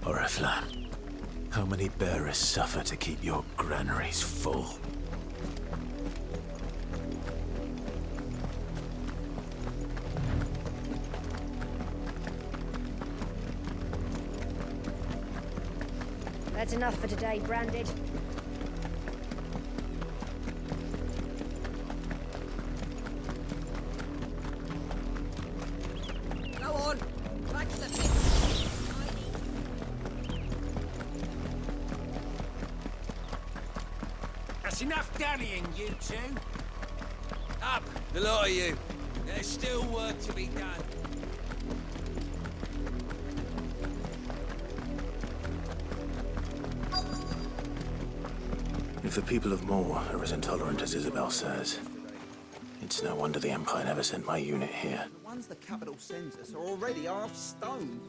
Oriflamme, how many bearers suffer to keep your granaries full? That's enough for today, Branded. Go on, back to the pit. That's enough dallying, you two. Up, the lot of you. There's still work to be done. If the people of Moor are as intolerant as Isabelle says, it's no wonder the Empire never sent my unit here. The ones the capital sends us are already half stoned.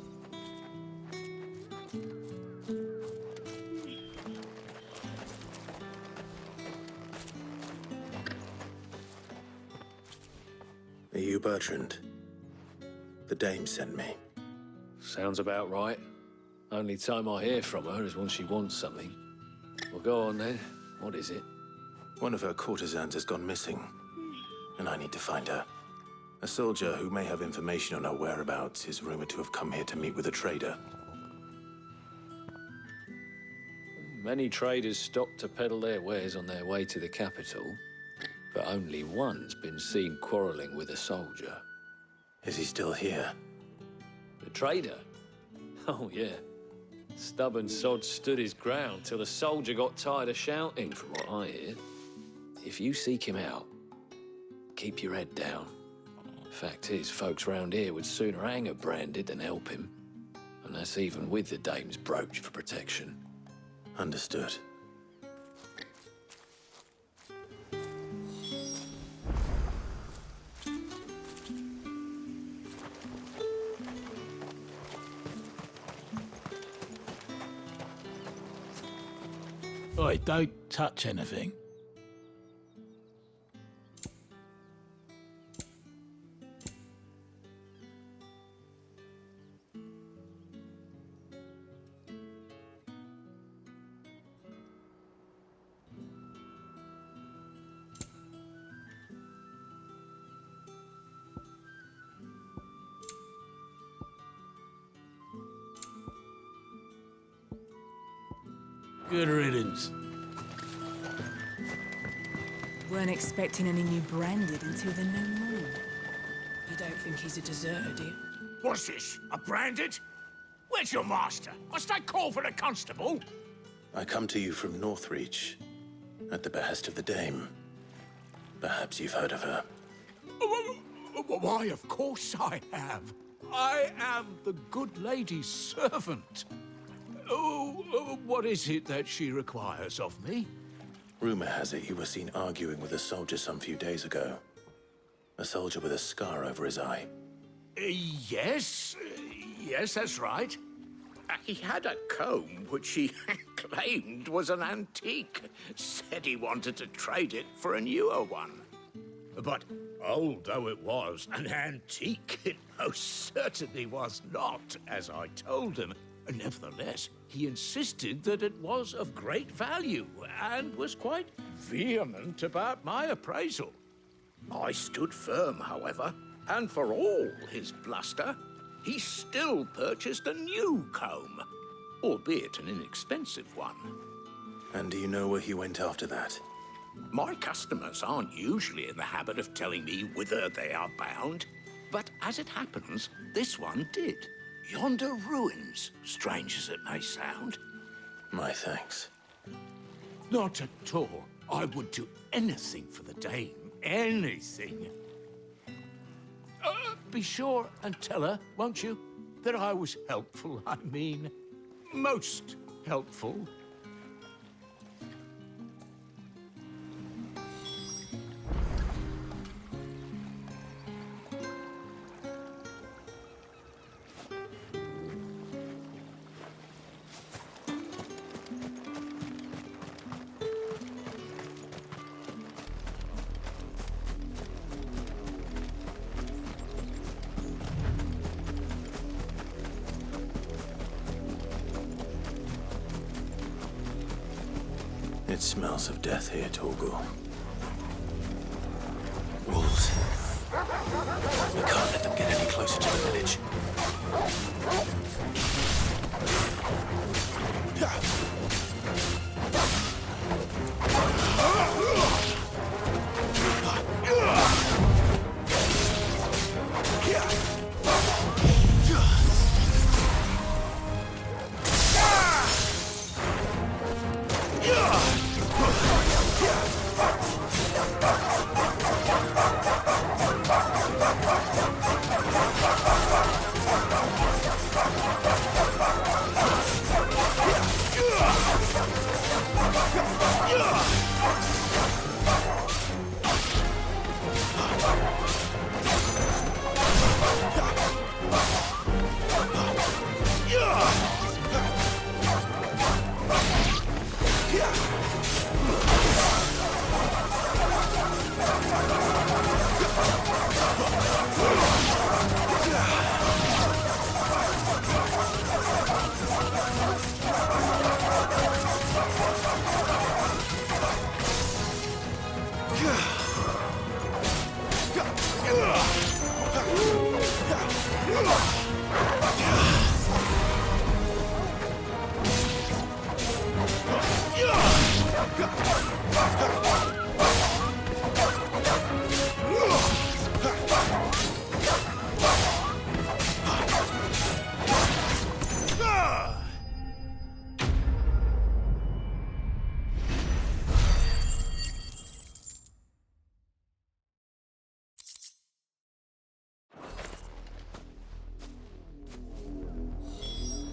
Are you Bertrand? The dame sent me. Sounds about right. Only time I hear from her is when she wants something. Well, go on then. What is it? One of her courtesans has gone missing, and I need to find her. A soldier who may have information on her whereabouts is rumored to have come here to meet with a trader. Many traders stop to peddle their wares on their way to the capital, but only one's been seen quarrelling with a soldier. Is he still here? The trader? Oh, yeah. Stubborn sod stood his ground till the soldier got tired of shouting, from what I hear. If you seek him out, keep your head down. Fact is, folks round here would sooner hang a Branded than help him. And that's even with the dame's brooch for protection. Understood. Oi, don't touch anything. Good riddance. Weren't expecting any new Branded until the new moon. You don't think he's a deserter, do you? What's this? A Branded? Where's your master? Must I call for the constable? I come to you from Northreach, at the behest of the dame. Perhaps you've heard of her. Why, of course I have. I am the good lady's servant. What is it that she requires of me? Rumor has it you were seen arguing with a soldier some few days ago. A soldier with a scar over his eye. Yes, that's right. He had a comb which he claimed was an antique. Said he wanted to trade it for a newer one. But old though it was, an antique it most certainly was not, as I told him. Nevertheless, he insisted that it was of great value and was quite vehement about my appraisal. I stood firm, however, and for all his bluster, he still purchased a new comb, albeit an inexpensive one. And do you know where he went after that? My customers aren't usually in the habit of telling me whither they are bound, but as it happens, this one did. Yonder ruins, strange as it may sound. My thanks. Not at all. I would do anything for the dame. Anything. Be sure and tell her, won't you, that I was helpful. I mean, most helpful. It smells of death here, Torgal. Wolves. We can't let them get any closer to the village.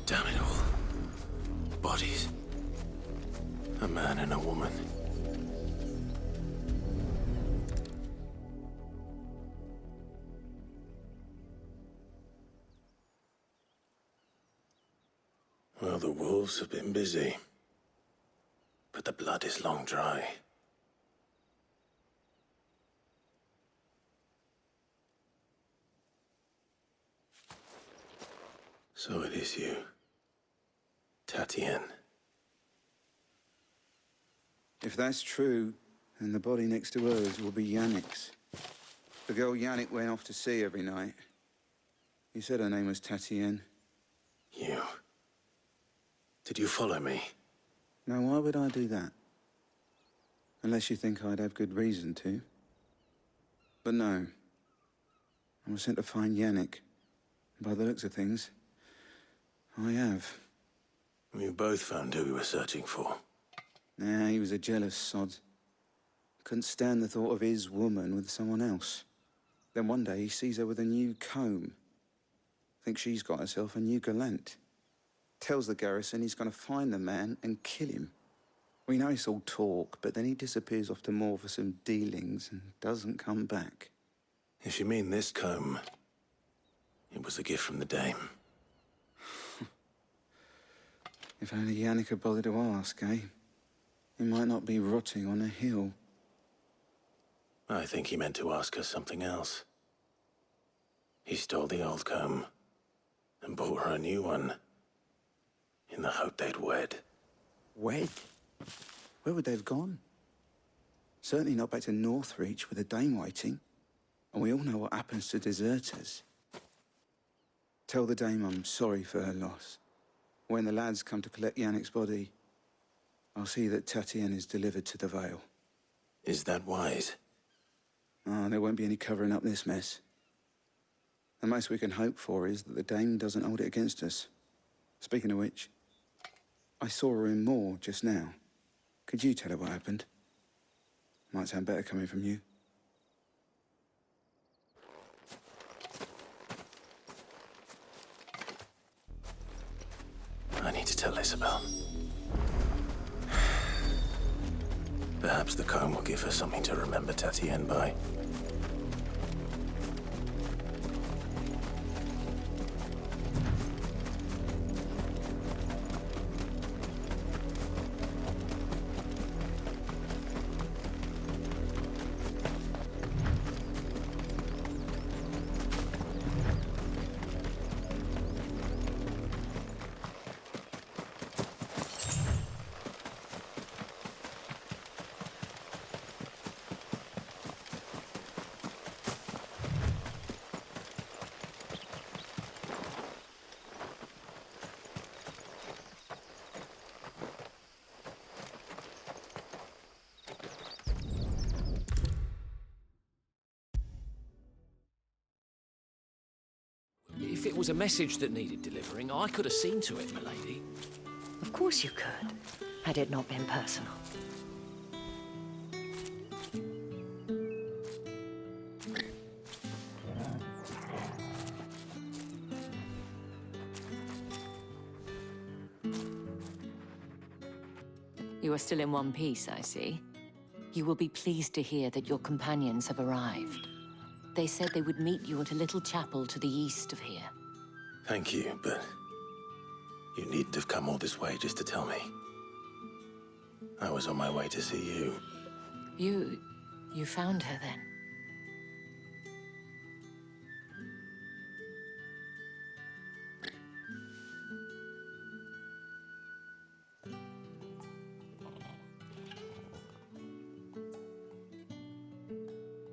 Damn it all. Bodies. A man and a woman. Well, the wolves have been busy. But the blood is long dry. So it is you. Tatienne. If that's true, then the body next to hers will be Yannick's. The girl Yannick went off to see every night. He said her name was Tatienne. You. Did you follow me? Now, why would I do that? Unless you think I'd have good reason to. But no. I was sent to find Yannick. By the looks of things, I have. We both found who we were searching for. Nah, he was a jealous sod. Couldn't stand the thought of his woman with someone else. Then one day he sees her with a new comb. Thinks she's got herself a new gallant. Tells the garrison he's going to find the man and kill him. We know it's all talk, but then he disappears off to Moor for some dealings and doesn't come back. If you mean this comb, it was a gift from the dame. If only Yannick had bothered to ask, eh? He might not be rotting on a hill. I think he meant to ask her something else. He stole the old comb and bought her a new one in the hope they'd wed. Wed? Where would they have gone? Certainly not back to Northreach with a dame waiting. And we all know what happens to deserters. Tell the dame I'm sorry for her loss. When the lads come to collect Yannick's body, I'll see that Tatienne is delivered to the Vale. Is that wise? Oh, there won't be any covering up this mess. The most we can hope for is that the dame doesn't hold it against us. Speaking of which, I saw her in Moor just now. Could you tell her what happened? Might sound better coming from you. I need to tell Isabelle. Perhaps the comb will give her something to remember Tatienne by. If it was a message that needed delivering, I could have seen to it, milady. Of course you could, had it not been personal. You are still in one piece, I see. You will be pleased to hear that your companions have arrived. They said they would meet you at a little chapel to the east of here. Thank you, but you needn't have come all this way just to tell me. I was on my way to see you. You found her then?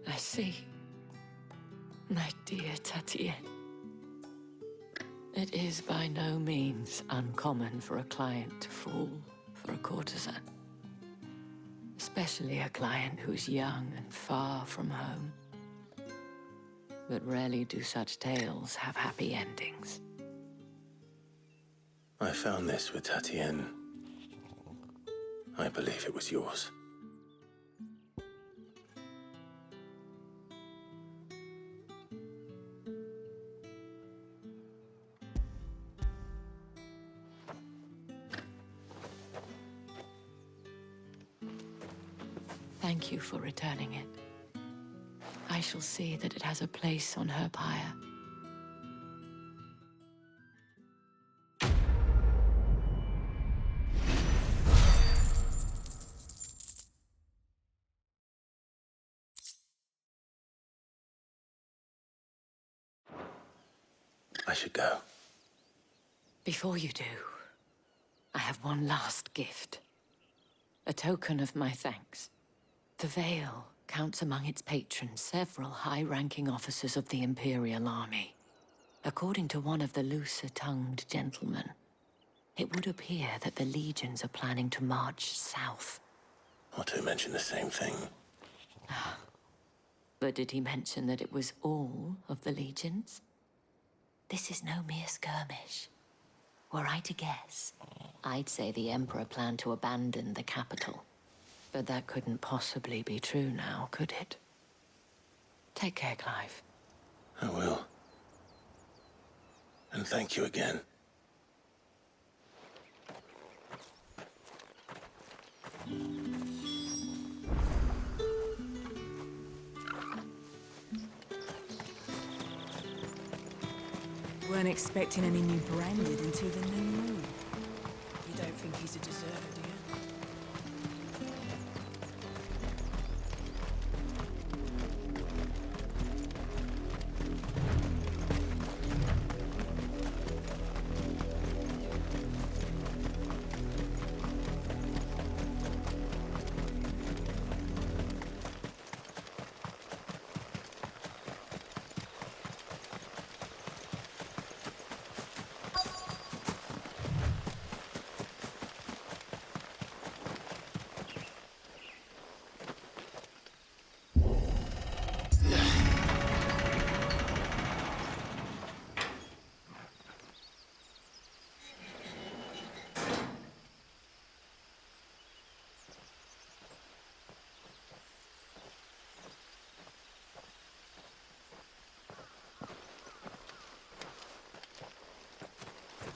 I see. My dear Tatienne. It is by no means uncommon for a client to fall for a courtesan. Especially a client who's young and far from home. But rarely do such tales have happy endings. I found this with Tatienne. I believe it was yours. Thank you for returning it. I shall see that it has a place on her pyre. I should go. Before you do, I have one last gift. A token of my thanks. The Vale counts among its patrons several high-ranking officers of the Imperial Army. According to one of the looser-tongued gentlemen, it would appear that the legions are planning to march south. Otto mentioned the same thing. But did he mention that it was all of the legions? This is no mere skirmish. Were I to guess, I'd say the Emperor planned to abandon the capital. But that couldn't possibly be true now, could it? Take care, Clive. I will. And thank you again. Weren't expecting any new branded until the new moon. You don't think he's a deserter, do you?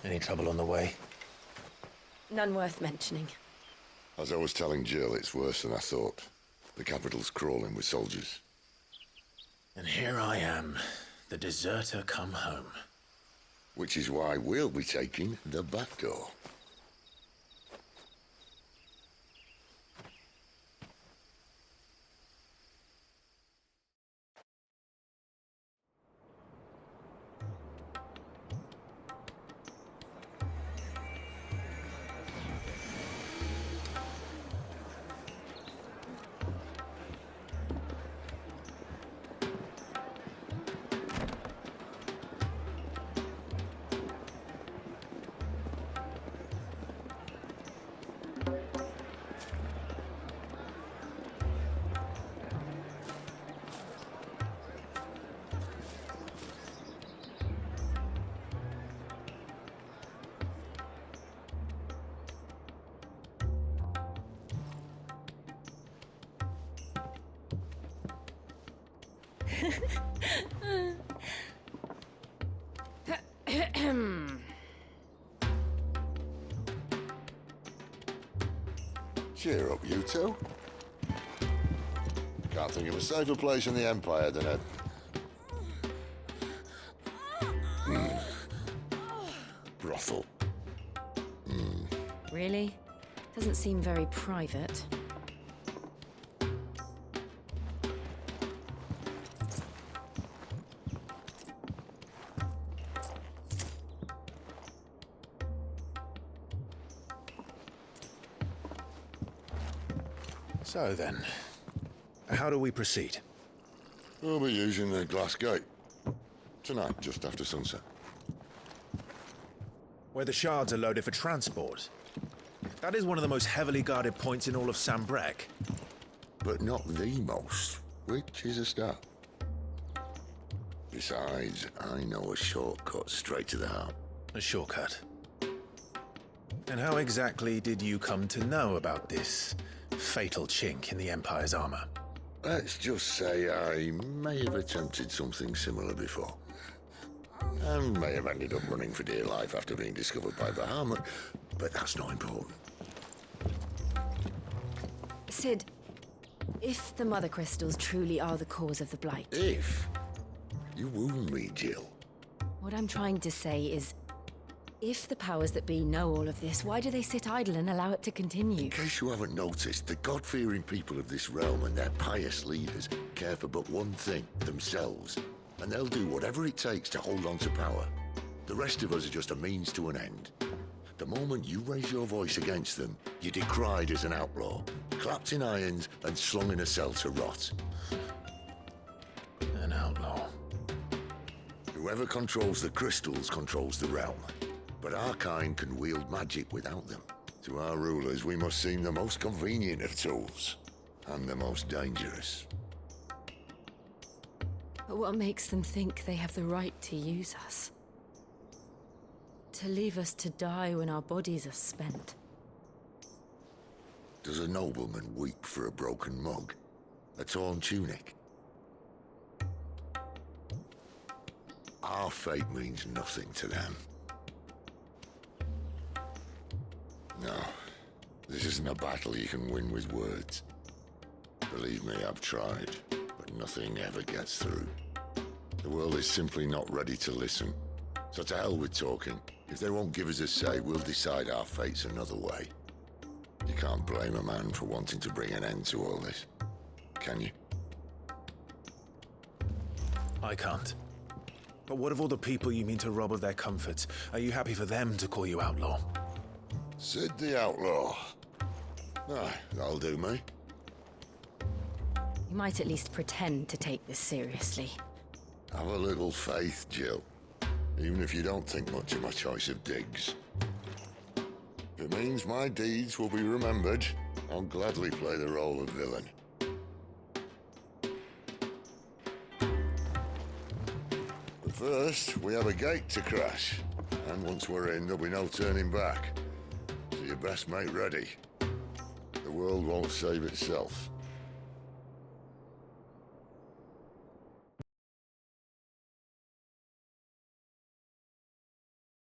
Any trouble on the way? None worth mentioning. As I was telling Jill, it's worse than I thought. The capital's crawling with soldiers. And here I am, the deserter come home. Which is why we'll be taking the back door. Cheer up, you two. Can't think of a safer place in the Empire than a... brothel. Really? Doesn't seem very private. So then, how do we proceed? We'll be using the glass gate. Tonight, just after sunset. Where the shards are loaded for transport. That is one of the most heavily guarded points in all of Sambrek. But not the most, which is a start. Besides, I know a shortcut straight to the heart. A shortcut? And how exactly did you come to know about this fatal chink in the Empire's armor? Let's just say I may have attempted something similar before. And may have ended up running for dear life after being discovered by Bahamut, but that's not important. Sid, if the Mother Crystals truly are the cause of the Blight... If? You wound me, Jill. What I'm trying to say is, if the powers that be know all of this, why do they sit idle and allow it to continue? In case you haven't noticed, the God-fearing people of this realm and their pious leaders care for but one thing, themselves. And they'll do whatever it takes to hold on to power. The rest of us are just a means to an end. The moment you raise your voice against them, you're decried as an outlaw, clapped in irons and slung in a cell to rot. An outlaw. Whoever controls the crystals controls the realm. But our kind can wield magic without them. To our rulers, we must seem the most convenient of tools, and the most dangerous. But what makes them think they have the right to use us? To leave us to die when our bodies are spent? Does a nobleman weep for a broken mug? A torn tunic? Our fate means nothing to them. No, this isn't a battle you can win with words. Believe me, I've tried, but nothing ever gets through. The world is simply not ready to listen. So to hell with talking. If they won't give us a say, we'll decide our fates another way. You can't blame a man for wanting to bring an end to all this, can you? I can't. But what of all the people you mean to rob of their comforts? Are you happy for them to call you outlaw? Sid the Outlaw. Aye, that'll do me. You might at least pretend to take this seriously. Have a little faith, Jill. Even if you don't think much of my choice of digs. If it means my deeds will be remembered, I'll gladly play the role of villain. But first, we have a gate to crash. And once we're in, there'll be no turning back. So you best make ready. The world won't save itself.